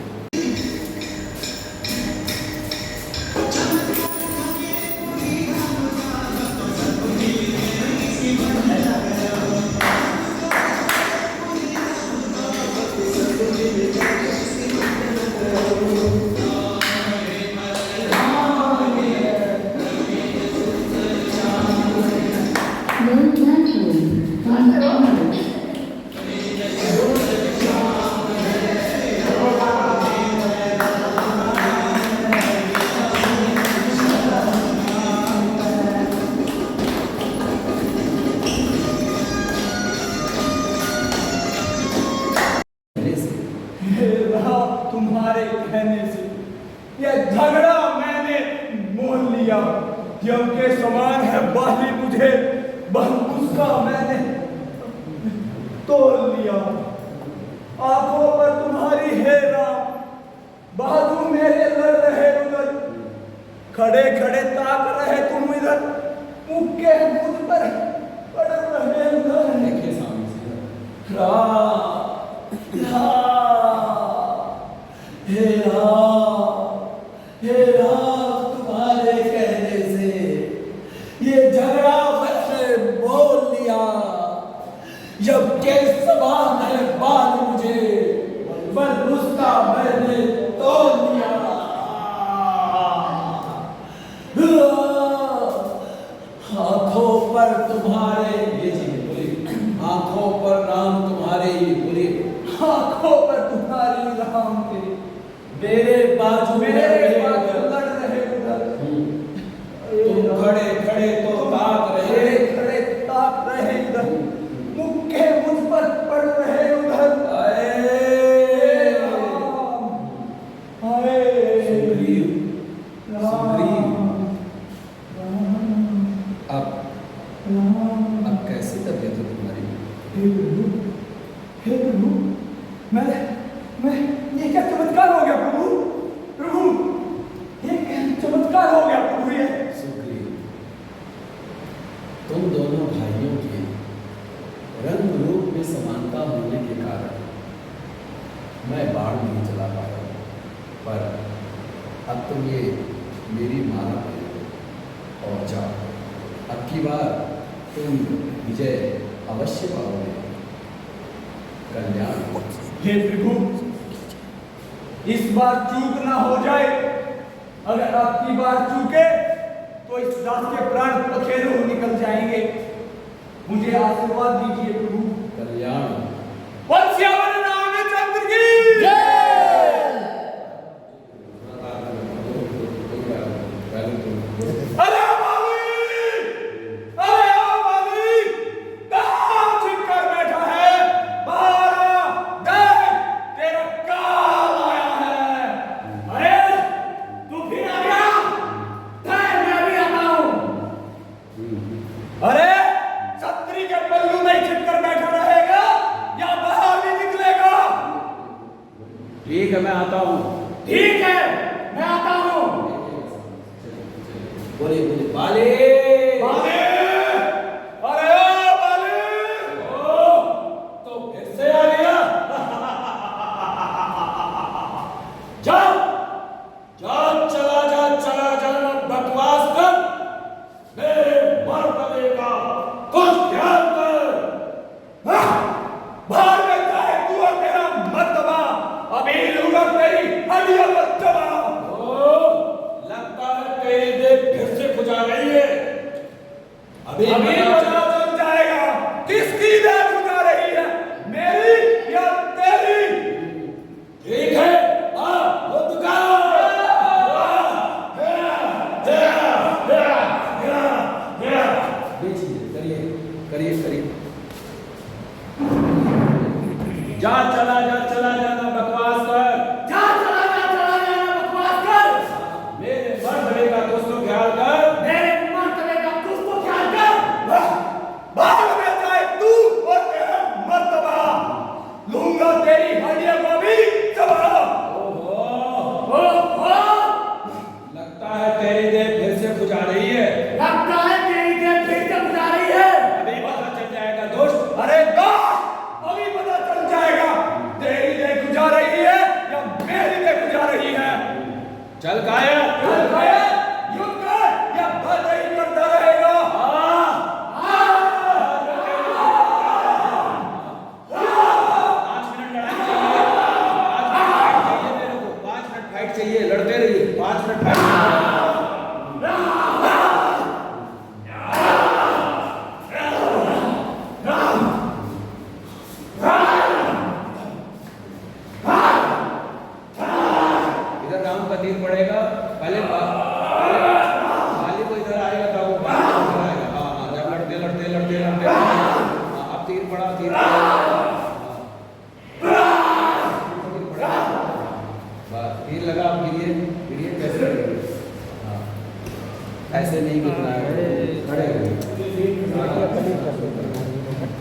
तुम्हारे कहने से यह झगड़ा मैंने मोल लिया। यम के समान है बाली मुझे, बस उसका मैंने तोड़ लिया। आंखों पर तुम्हारी है राम, बाजू मेरे लड़ रहे उधर, खड़े खड़े ताक रहे तुम इधर, मुक्के मुझ पर पड़ रहे उधर। देखिए सामने से राम हे राम, तुम्हारे कहने से ये झगड़ा मैंने बोल लिया। जब के समान है बाल मुझे, पर उसका मैंने तोड़ लिया। आंखों पर तुम्हारे, ये चीज बोली, आंखों पर राम तुम्हारे, ये बोली, आंखों पर तुम्हारी राम के, मेरे बाजू लड़ रहे उधर। तुम खड़े खड़े तो ताक रहे, खड़े ताक रहे इधर, मुक्के मुझ पर पड़ रहे उधर। अब कैसी तबीयत है तुम्हारी? हे प्रभु, मैं ये क्या चमत्कार हो गया प्रभु? प्रभु, ये क्या चमत्कार हो गया प्रभु? ये सुग्रीव, तुम दोनों भाइयों के रंग रूप में समानता होने के कारण मैं बाढ़ नहीं चला पाया, पर अब तुम ये मेरी माला पे और जाओ। अब की बार तुम विजय अवश्य पाओगे। कल्याण। हे प्रभु, इस बार चूक ना हो जाए। अगर आपकी बार चूके तो इस दास के प्राण पखेरु निकल जाएंगे। मुझे आशीर्वाद दीजिए प्रभु। कल्याण। वंश्यावर रामचंद्र की जय। अरे बोलिए बोलिए बाले बाले अरे ओ बाले ओ तो फिर से आ गया जा जा चला जा ना बकवास कर मेरे मर्तबे का कुछ ध्यान कर बाहर में जाए तू और तेरा मर्तबा अभी लूंगा तेरी हड्डियां मर्तबा लगता है तेरी देह फिर से खुजा रही है अभी पता चल जाएगा किसकी देह खुजा रही है मेरी या तेरी ठीक है आ वो दुकान करिए करिए जा चला जाना बकवास कर जा चला जाना बकवास कर मेरे मर्तबे का कुछ तो ख्याल कर मेरे मर्तबे का कुछ तो ख्याल कर बाहर में जाए तू और तेरा मर्तबा लूंगा तेरी हड्डियों को भी चबा ओहो लगता है तेरी देह फिर से खुजा रही है लगता है तेरी देह फिर से खुजा रही है अभी पता चल जाएगा दोस्त अरे दोस्त अभी पता चल जाएगा तेरी देह गुजार रही है या मेरी देह गुजार रही है चल काया युद्ध कर या बंद ही करता रहेगा फाइट चाहिए लड़ते रहिए 5 मिनट फाइट इधर राम का तीर पड़ेगा पहले बाली को इधर आएगा तो वो बाली को इधर आएगा हाँ जब लड़ते अब तीर पड़ा बस तीर लगा आप गिरिए कैसे गिरिए ऐसे नहीं गिरना है खड़े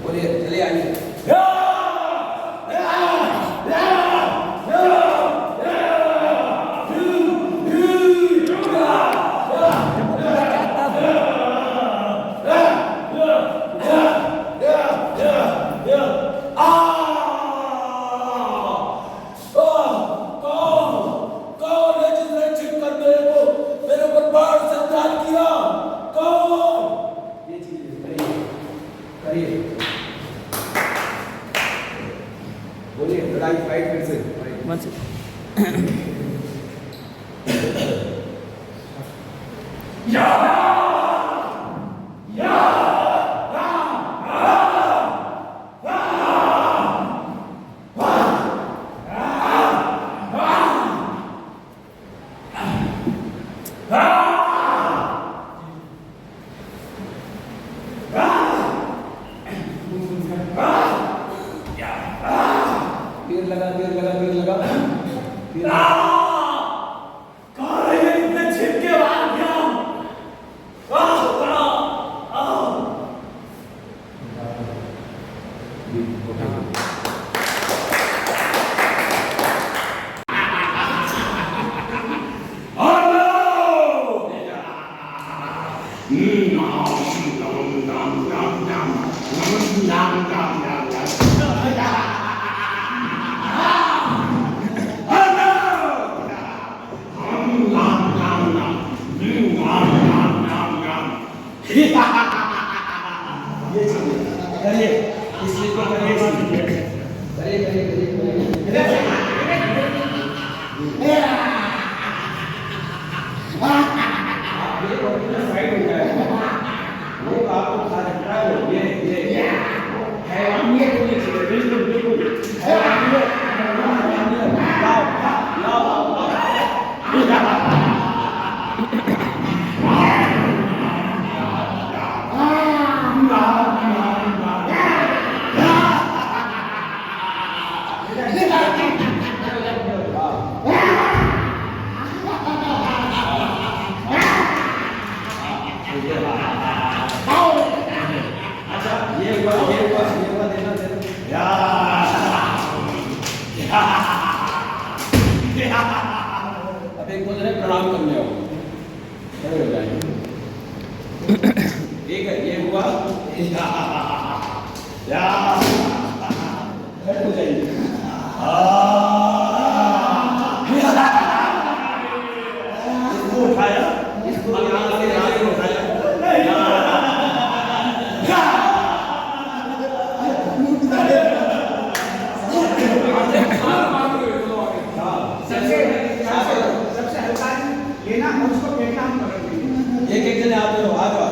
बोलिए चलिए आइए बोलिए लड़ाई फाइट फिर से तीर लगा अब एक बोल रहे प्रणाम करने आओ खड़े हो जाएंगे ठीक है, ये हुआ या हो जाइए। इसको उठाया, इसको उठाया। सबसे हल्का लेना और उसको फेंकना हम करेंगे। एक जने आप लोग आ जाओ।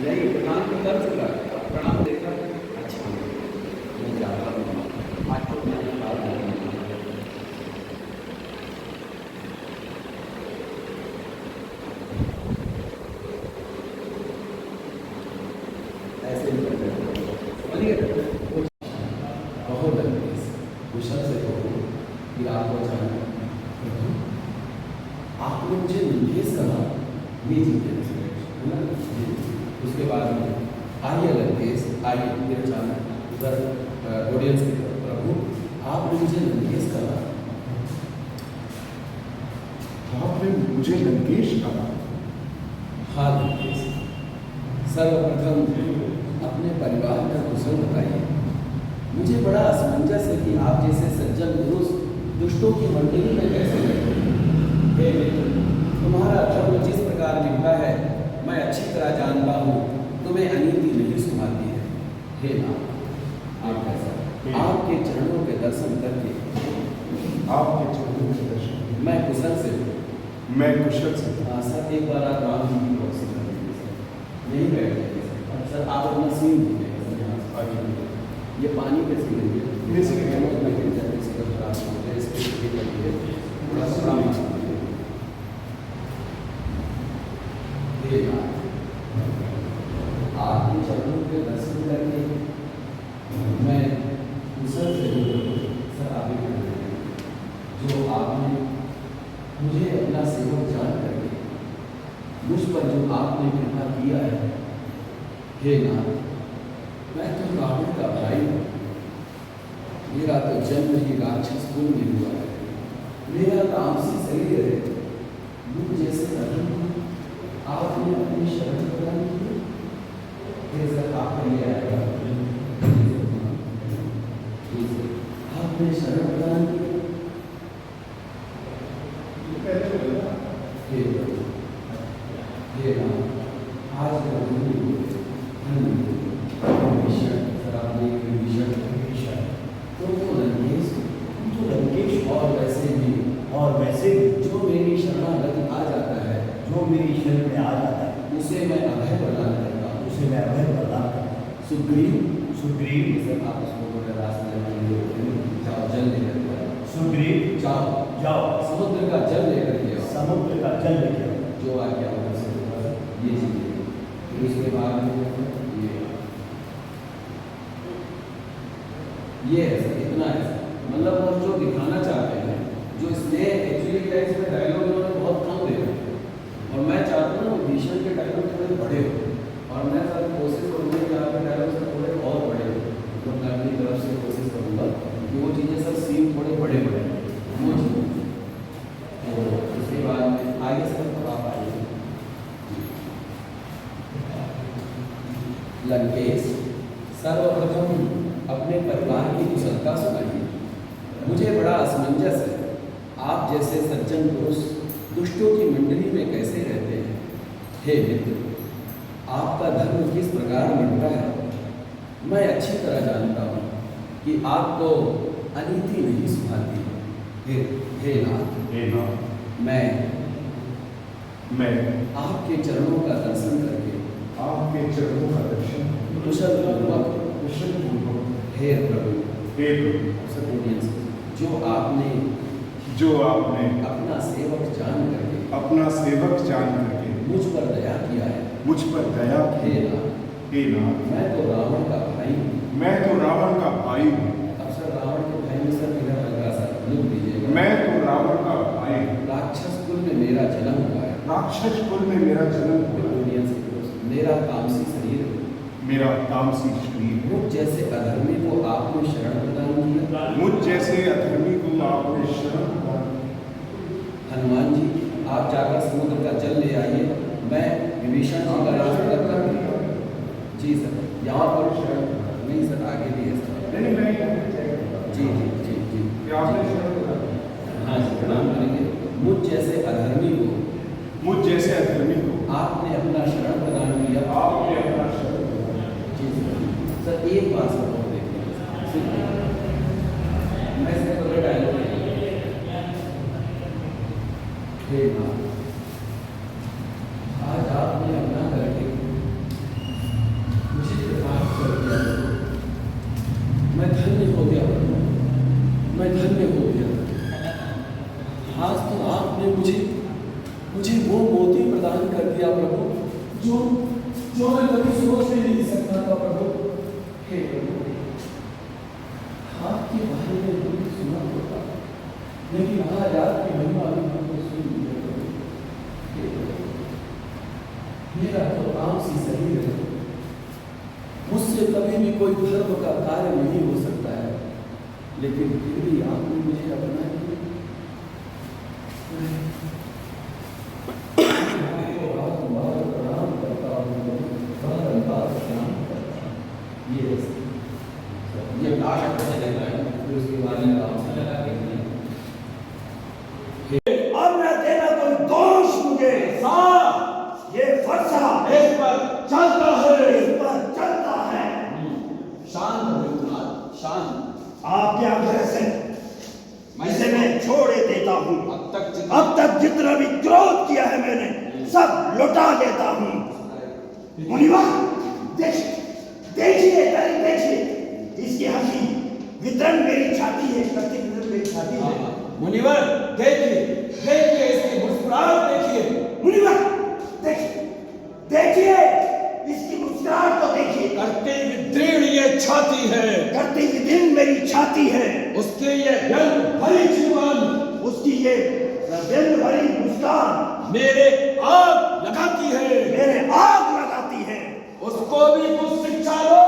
नहीं प्रणाम तो कर चुका है, प्रणाम देखा अच्छा मैं जाता हूँ आज तो मैं ऐसे ही करते हैं समझिए बहुत विषय से कहो कि आपको अचानक आपने मुझे निर्देश करा ये चीज़ है ना उसके बाद में आइए लंकेश आइए मेरे अचानक उधर ऑडियंस की तरफ प्रभु आपने मुझे लंकेश करा आपने मुझे लंकेश कहा हाँ लंकेश, सर्वप्रथम अपने परिवार का कुशल बताइए। मुझे बड़ा असमंजस है कि आप जैसे सज्जन पुरुष दुष्टों की मंडली में कैसे रहते हैं। हे मित्र, तुम्हारा धर्म जिस प्रकार निभता है मैं अच्छी तरह जानता हूँ, तुम्हें अनीति नहीं सुहाती है। हे नाथ, आप कैसा आपके चरणों के दर्शन करके आपके चरणों के दर्शन मैं कुशल से हूँ। मैं कुशल से हाँ सर, एक बार आप राम जी की प्रॉक्सी कर लीजिए सर, यहीं बैठ जाइए सर। सर आप अपना सीन दीजिएगा सर, यहाँ से आगे ये पानी पे सी लीजिए, थोड़ा सा आपके चरणों के दर्शन करके मैं कुशल से सर आगे बढ़ रहे हैं। जो आपने मुझे अपना सेवक जान करके मुझ पर जो आपने कृपा किया है, हे नाथ, मैं तो रावण का भाई हूँ। मेरा तो जन्म ही राक्षस कुल में हुआ है। मेरा तामसी शरीर है। मुझ जैसे अधर्म आपने अपनी शरण प्रदान की। हे सर आपका ये आएगा, आपने शरण प्रदान की। हे राम, आज का और वैसे भी जो मेरी शरणागति आ जाता है, जो मेरी शरण में आ जाता है, उसे मैं अभय प्रदान करता हूँ, उसे मैं अभय प्रदान करता हूँ। सुग्रीव सर आप उसको थोड़ा रास्ते में जाओ, जल लेकर के आओ। सुग्रीव जाओ समुद्र का जल लेकर के आओ। समुद्र का जल लेकर आओ, जो आ गया उधर से ये चीजें। फिर उसके बाद ये है सर, इतना है सर। मतलब वो जो दिखाना चाहते हैं, जो इसमें एक्चुअली क्या है, इसमें डायलॉग उन्होंने बहुत कम दे रहे हैं और मैं चाहता हूँ भीषण के डायलॉग थोड़े बड़े हो और मैं सर कोशिश करूँगा कि आपके डायलॉग से थोड़े और बड़े हो। तो मैं अपनी तरफ से कोशिश करूँगा कि वो चीज़ें सर सीन थोड़े बड़े बड़े वो चीज़ें। तो उसके बाद में आगे सर तो आप आइए। लंकेश, सर्वप्रथम अपने परिवार की कुशलता सुनाइए। मुझे बड़ा असमंजस है, आप जैसे सज्जन पुरुष दुष्टों की मंडली में कैसे रहते हैं। हे मित्र, आपका धर्म किस प्रकार निभता है मैं अच्छी तरह जानता हूँ कि आपको अनीति नहीं सुहाती है। हे नाथ, मैं आपके चरणों का दर्शन करके कुशल पूर्वक हे प्रभु जो आपने अपना सेवक जान करके मुझ पर दया किया है। हे नाथ, मैं तो रावण का भाई हूँ। अब सर रावण के भाई में सर मेरा हल्का सा लुक दीजिएगा। मैं तो रावण का भाई हूँ। राक्षस कुल में मेरा जन्म हुआ है। मेरा तामसी शरीर है। मुझ जैसे अधर्मी को आपने शरण प्रदान किया। हनुमान जी, आप जाकर समुद्र का जल ले आइए, मैं विभीषण जी का रास्ता कर जी सर। यहाँ पर शरण नहीं सर, आगे भी है सर। जी हाँ जी, प्रणाम करेंगे। मुझ जैसे अधर्मी को आपने अपना शरण प्रदान किया। जी सर, एक बात सर और देखिए, मैं सर थोड़ा डायलॉग हे नाथ, आज आपने अपना करके मुझे प्रदान कर दिया। मैं धन्य हो गया, आज तो आपने मुझे वो मोती प्रदान कर दिया प्रभु, जो मैं कभी सोच भी नहीं सकता था प्रभु। हे प्रभु, आपके बारे में कुछ सुना होता, लेकिन आज आपकी महिमा भी हमको सुन लिया प्रभु। हे प्रभु, मेरा तो तामसी शरीर है, मुझसे कभी भी कोई धर्म का कार्य नहीं हो सकता है, लेकिन फिर भी आपने मुझे अपना लिया। प्रणाम जितना भी क्रोध किया है मैंने सब लुटा देता हूँ। मुनिवर देखिए इसकी हंसी वितरण मेरी छाती है, प्रत्येक वितरण मेरी छाती है। मुनिवर देखिए इसकी मुस्कुराहट देखिए। मुनिवर देखिए इसकी मुस्कुराहट तो देखिए। करते विदीर्ण ये छाती है, करते विदीर्ण मेरी छाती है। उसके ये व्यंग भरी जीवन, उसकी ये व्यंग भरी मुस्कान मेरे आग लगाती है, मेरे आग लगाती है। उसको भी कुछ शिक्षा दो,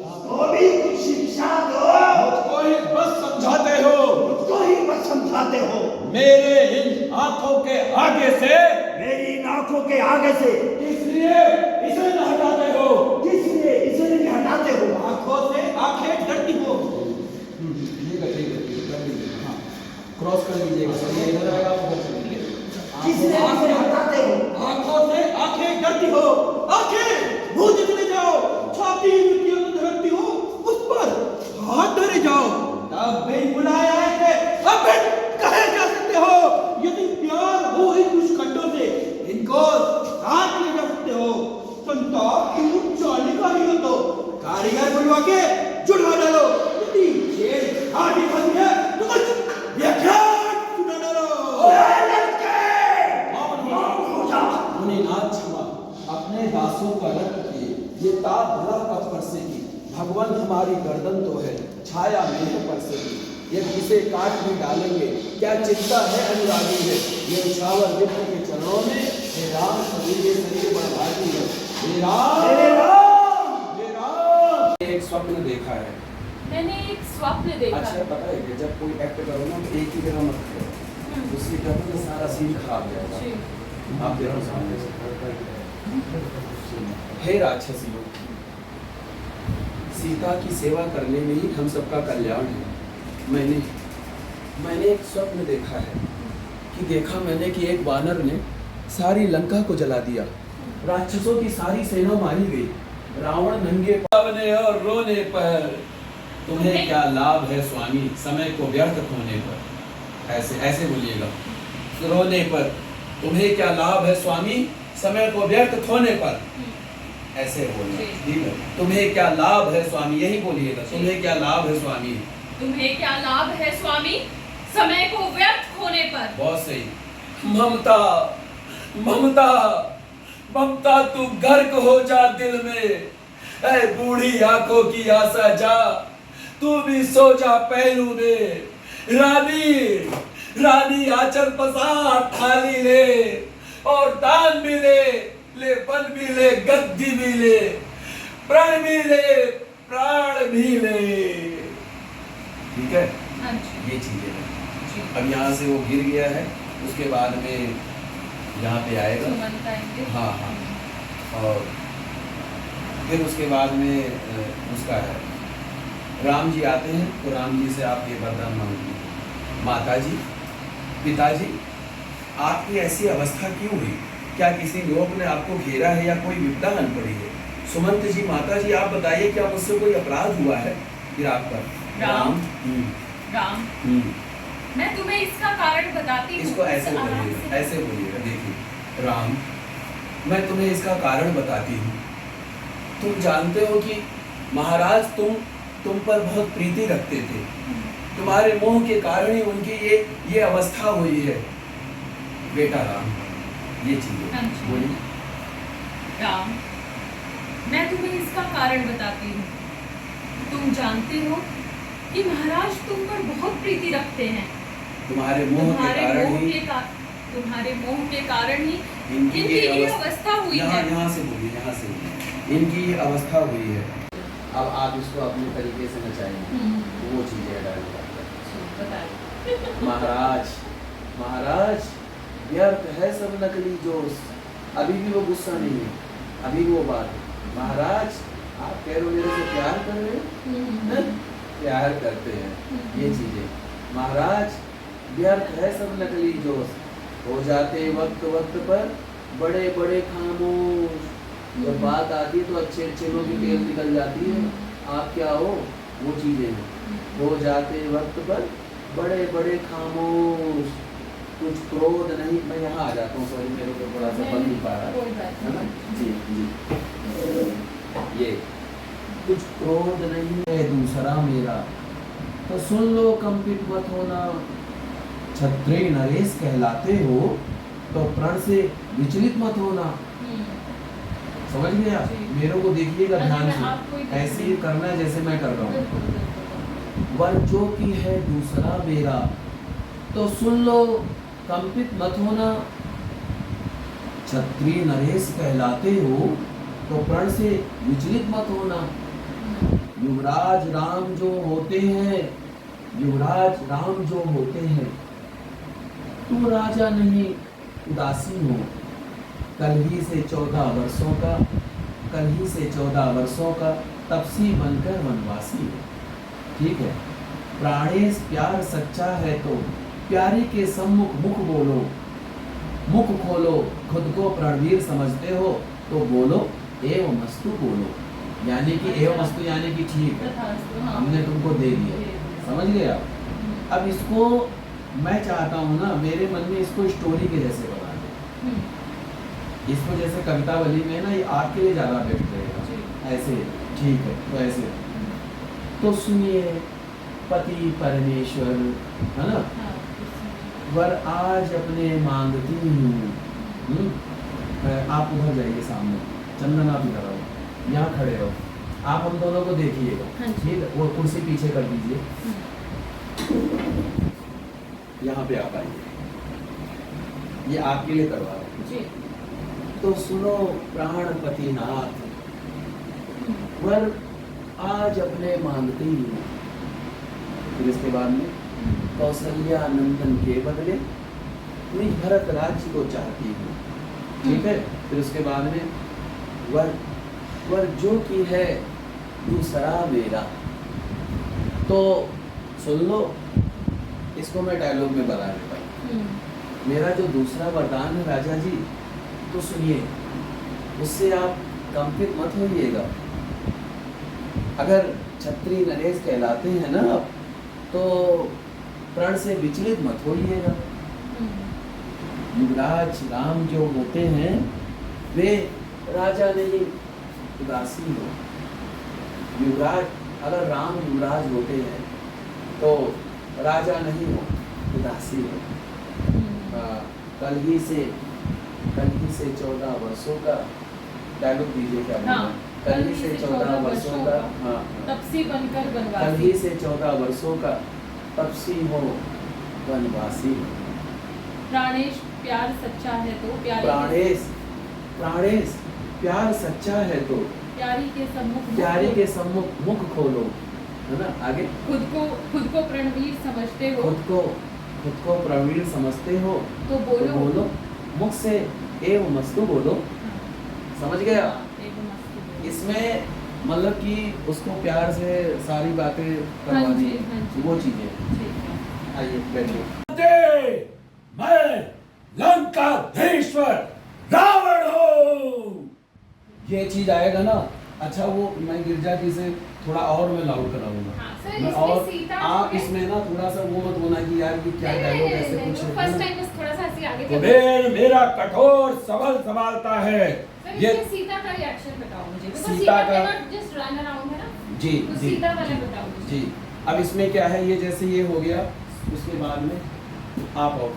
उसको भी कुछ शिक्षा दो। मुझको ही बस समझाते हो, मुझको ही बस समझाते हो। मेरे इन आंखों के आगे से, मेरी इन आंखों के आगे से इसलिए इसे न हटाते हो, इसलिए इसे नहीं हटाते हो। आंखों से आंखें डरती हो। क्रॉस कर लीजिएगा सर, ये इधर आएगा आप उधर चलेंगे। इसलिए इसे हटाते हो। आंखों से आंखें डरती हो, आंखें मुंह निकले जाओ, छाती धरती हो उस पर हाथ धरे जाओ। तब भी बुलाए आए थे, अब भी कहे जा सकते हो। यदि प्यार हो इन कुछ खड्डों से, इनको साथ ले जा सकते हो। संताप की चाली का ही हो तो कारीगर बुलवा के जुड़वा डालो। यदि शेर आगे फंस गया तो कुछ व्याख्यान सुना डालो। मुनिनाथ क्षमा, अपने दासों का रक्त पिए, ये ताप भला कब परसेगी। भगवान हमारी गर्दन तो है, छाया मेरे परसेगी। ये किसे काट में डालेंगे, क्या चिंता है अनुरागी है। ये उछावर विप्र के चरणों में, हे राम शरीर शरीर बढ़ाती है। हे राम एक स्वप्न देखा है। मैंने एक स्वप्न देखा। अच्छा पता है कि जब कोई एक्ट करो ना तो एक ही जगह मत करो, उससे क्या होता है सारा सीन खराब हो जाएगा। आप देखो सामने से, हे राक्षसियों, सीता की सेवा करने में ही हम सबका कल्याण है। मैंने एक स्वप्न देखा है कि मैंने कि एक वानर ने सारी लंका को जला दिया, राक्षसों की सारी सेना मारी गई, रावण नंगे पावने और रोने पर तुम्हें क्या लाभ है स्वामी समय को व्यर्थ खोने पर। ऐसे बोलिएगा, रोने पर तुम्हें क्या लाभ है स्वामी समय को व्यर्थ खोने पर। ऐसे बोलना, ठीक है। तुम्हें क्या लाभ है स्वामी, यही बोलिएगा, तुम्हें क्या लाभ है स्वामी। तुम्हें क्या लाभ है स्वामी समय को व्यर्थ खोने पर। बहुत सही। ममता ममता ममता तू गर्क हो जा दिल में, ऐ बूढ़ी आंखों की आशा जा, तू भी सो जा पहलू में। रानी आंचल पसार थाली ले, और दान भी ले बल भी ले, गद्दी भी ले, प्राण भी ले, प्राण भी ले। ठीक है, ये चीजें हैं। अब यहाँ से वो गिर गया है, उसके बाद में यहाँ पे आएगा। हाँ, और फिर उसके बाद में उसका है राम जी आते हैं, तो राम जी से आप ये वरदान मांगिए, माता जी, पिताजी, आपकी ऐसी अवस्था क्यों हुई? क्या किसी लोग ने आपको घेरा है या कोई विपदा आन पड़ी है? सुमंत जी, माता जी, आप बताइए, क्या मुझसे कोई अपराध हुआ है फिर आप पर? राम, मैं तुम्हें इसका कारण बताती हूँ। इसको ऐसे बोलिएगा, देखिए राम, मैं तुम्हें इसका कारण बताती हूँ। तुम जानते हो कि महाराज तुम पर बहुत प्रीति रखते थे, तुम्हारे मोह के कारण ही उनकी ये अवस्था हुई है। बेटा राम, ये चीजें बोलिए। राम, मैं तुम्हें इसका कारण बताती हूँ। तुम जानते हो कि महाराज तुम पर बहुत प्रीति रखते हैं। तुम्हारे मोह के कारण ही इनकी ये अवस्था हुई है। यहाँ से बोलिए, इनकी ये अवस्था हुई है। अब आप इसको अपने तरीके से नचाएंगे, वो चीजें डालेंगे। महाराज व्यर्थ है सब नकली जोश। अभी भी वो गुस्सा नहीं है, अभी वो बात है। महाराज, आप कह रहे हो मेरे से प्यार कर रहे हो, प्यार करते हैं, ये चीजें। महाराज, व्यर्थ है सब नकली जोश, हो जाते वक्त पर बड़े बड़े खामोश। जब बात आती है तो अच्छे लोगों की टेल निकल जाती है। आप क्या हो, वो चीजें हैं। हो जाते वक्त पर बड़े बड़े खामोश, कुछ क्रोध नहीं, मैं यहाँ आ जाता हूँ, सॉरी मेरे को थोड़ा सा बन नहीं पा रहा है ना। जी जी, ये कुछ क्रोध नहीं है दूसरा मेरा, तो सुन लो कंपित मत होना। क्षत्रिय नरेश कहलाते हो तो प्रण से विचलित मत होना। समझ गया? मेरे को देखिएगा ध्यान से, ऐसे ही करना है जैसे मैं कर रहा हूँ। वर जो की है दूसरा मेरा, तो सुन लो कंपित मत होना। क्षत्रिय नरेश कहलाते हो तो प्रण से विचलित मत होना। युवराज राम जो होते हैं, युवराज राम जो होते हैं, तू राजा नहीं उदासीन हो। कल ही से 14 वर्षों का, कल ही से 14 वर्षों का तपसी बनकर वनवासी हो। ठीक है? प्राणेश प्यार सच्चा है तो प्यारी के सम्मुख मुख बोलो, मुख खोलो। खुद को प्रणवीर समझते हो तो बोलो एवं मस्तु बोलो। यानी कि एवं मस्तु यानी कि ठीक है, हमने तुमको दे दिया। समझ गया? अब इसको मैं चाहता हूँ ना, मेरे मन में इसको स्टोरी के जैसे बना दे। इसको जैसे कवितावली में ना, ये आपके लिए ज़्यादा बेस्ट रहेगा। ऐसे ठीक है? तो ऐसे तो सुनिए, पति परमेश्वर है ना, वर आज अपने मांगती हूँ। आप उधर जाइए सामने, चंदन आप इधर आओ, यहाँ खड़े रहो, आप हम दोनों को देखिएगा। ठीक है? वो कुर्सी पीछे कर दीजिए, यहाँ पे आप आइए, ये आपके लिए करवा रहा हूँ। तो सुनो प्राणपति नाथ, वर आज अपने मांगते ही हूँ। फिर इसके बाद में कौशल्या नंदन के बदले निज भरत राज्य को चाहती हूँ। ठीक है? फिर उसके बाद में वर वर जो की है दूसरा मेरा, तो सुन लो, इसको मैं डायलॉग में बता देता हूँ। मेरा जो दूसरा वरदान है राजा जी, तो सुनिए, उससे आप कंपित मत होइएगा। अगर क्षत्रिय नरेश कहलाते हैं ना आप, तो प्रण से विचलित मत होइएगा। युवराज राम जो होते हैं वे राजा नहीं उदासीन हो। युवराज, अगर राम युवराज होते हैं तो राजा नहीं हो, उदासीन हो। कल ही से 14 वर्षों का डायलॉग दीजिए। क्या बोलना? कल ही से 14 वर्षों का, हाँ, तपसी बनकर वनवासी। कल ही से 14 वर्षों का तपसी हो वनवासी। प्राणेश प्यार सच्चा है तो प्यारी, प्राणेश प्यार सच्चा है तो प्यारी के सम्मुख, प्यारी के सम्मुख मुख खोलो। है ना? आगे खुद को प्रणवीर समझते हो, खुद को प्रवीण समझते हो तो बोलो मुख से एवं मस्तु बोलो। समझ गया? इसमें मतलब कि उसको प्यार से सारी बातें करवानी, वो चीजें। आइए बैठिए। मैं लंकाधीश्वर रावण हूँ। ये चीज आएगा ना, अच्छा वो मैं गिरजा जी से थोड़ा और मैं लाउड कराऊंगा। मैं और आप इसमें ना थोड़ा सा वो मत होना कि यार ये क्या डायलॉग ऐसे कुछ फर्स्ट टाइम बस थोड़ा सा ऐसे आगे कुबेर मेरा कठोर सबल संभालता है। ये सीता का रिएक्शन बताओ मुझे, सीता का जस्ट रन अराउंड है ना। जी तो जी सीता वाला बताओ जी। अब इसमें क्या है, ये जैसे ये हो गया, उसके बाद में आप आओ।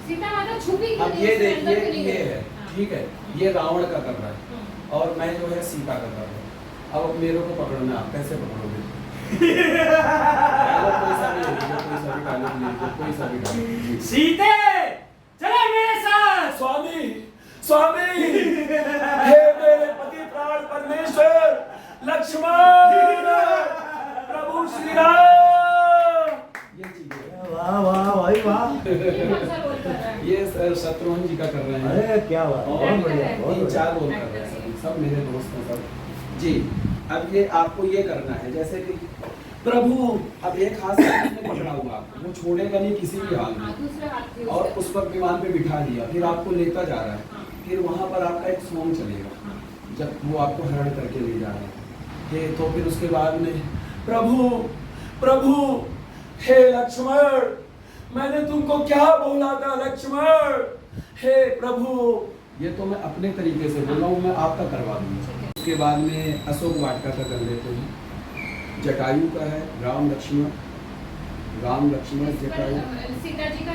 सीता माता छुपी अब ये देखिए, ये है ठीक है, ये रावण का कर रहा है और मैं जो है सीता का कर रहा हूँ। अब मेरे को पकड़ना, आप कैसे पकड़ोगे? सीते चले मेरे साथ। स्वामी स्वामी, हे मेरे पति प्राण परमेश्वर लक्ष्मण, प्रभु श्री राम। वाह वाह भाई वाह। ये शत्रुघ्न जी का कर रहे हैं। अरे क्या बात, बहुत बढ़िया, बहुत 3-4 रोल कर रहे हैं सब मेरे दोस्त हैं सब जी। अब ये आपको ये करना है, जैसे कि प्रभु, अब एक हाथ से आपने पकड़ा हुआ, वो छोड़ेगा नहीं किसी भी हाल में, और उस पर विमान पे बिठा दिया, फिर आपको लेता जा रहा है, फिर वहाँ पर आपका एक सॉन्ग चलेगा जब वो आपको हरण करके ले जा रहा है। तो फिर उसके बाद में प्रभु प्रभु हे लक्ष्मण मैंने तुमको क्या बोला था लक्ष्मण? हे प्रभु, ये तो मैं अपने तरीके से बोल रहा हूँ, मैं आपका करवा दूंगा। उसके बाद में अशोक वाटिका का कर लेते हैं। जटायु का है राम लक्ष्मण जटायु। सीता जी का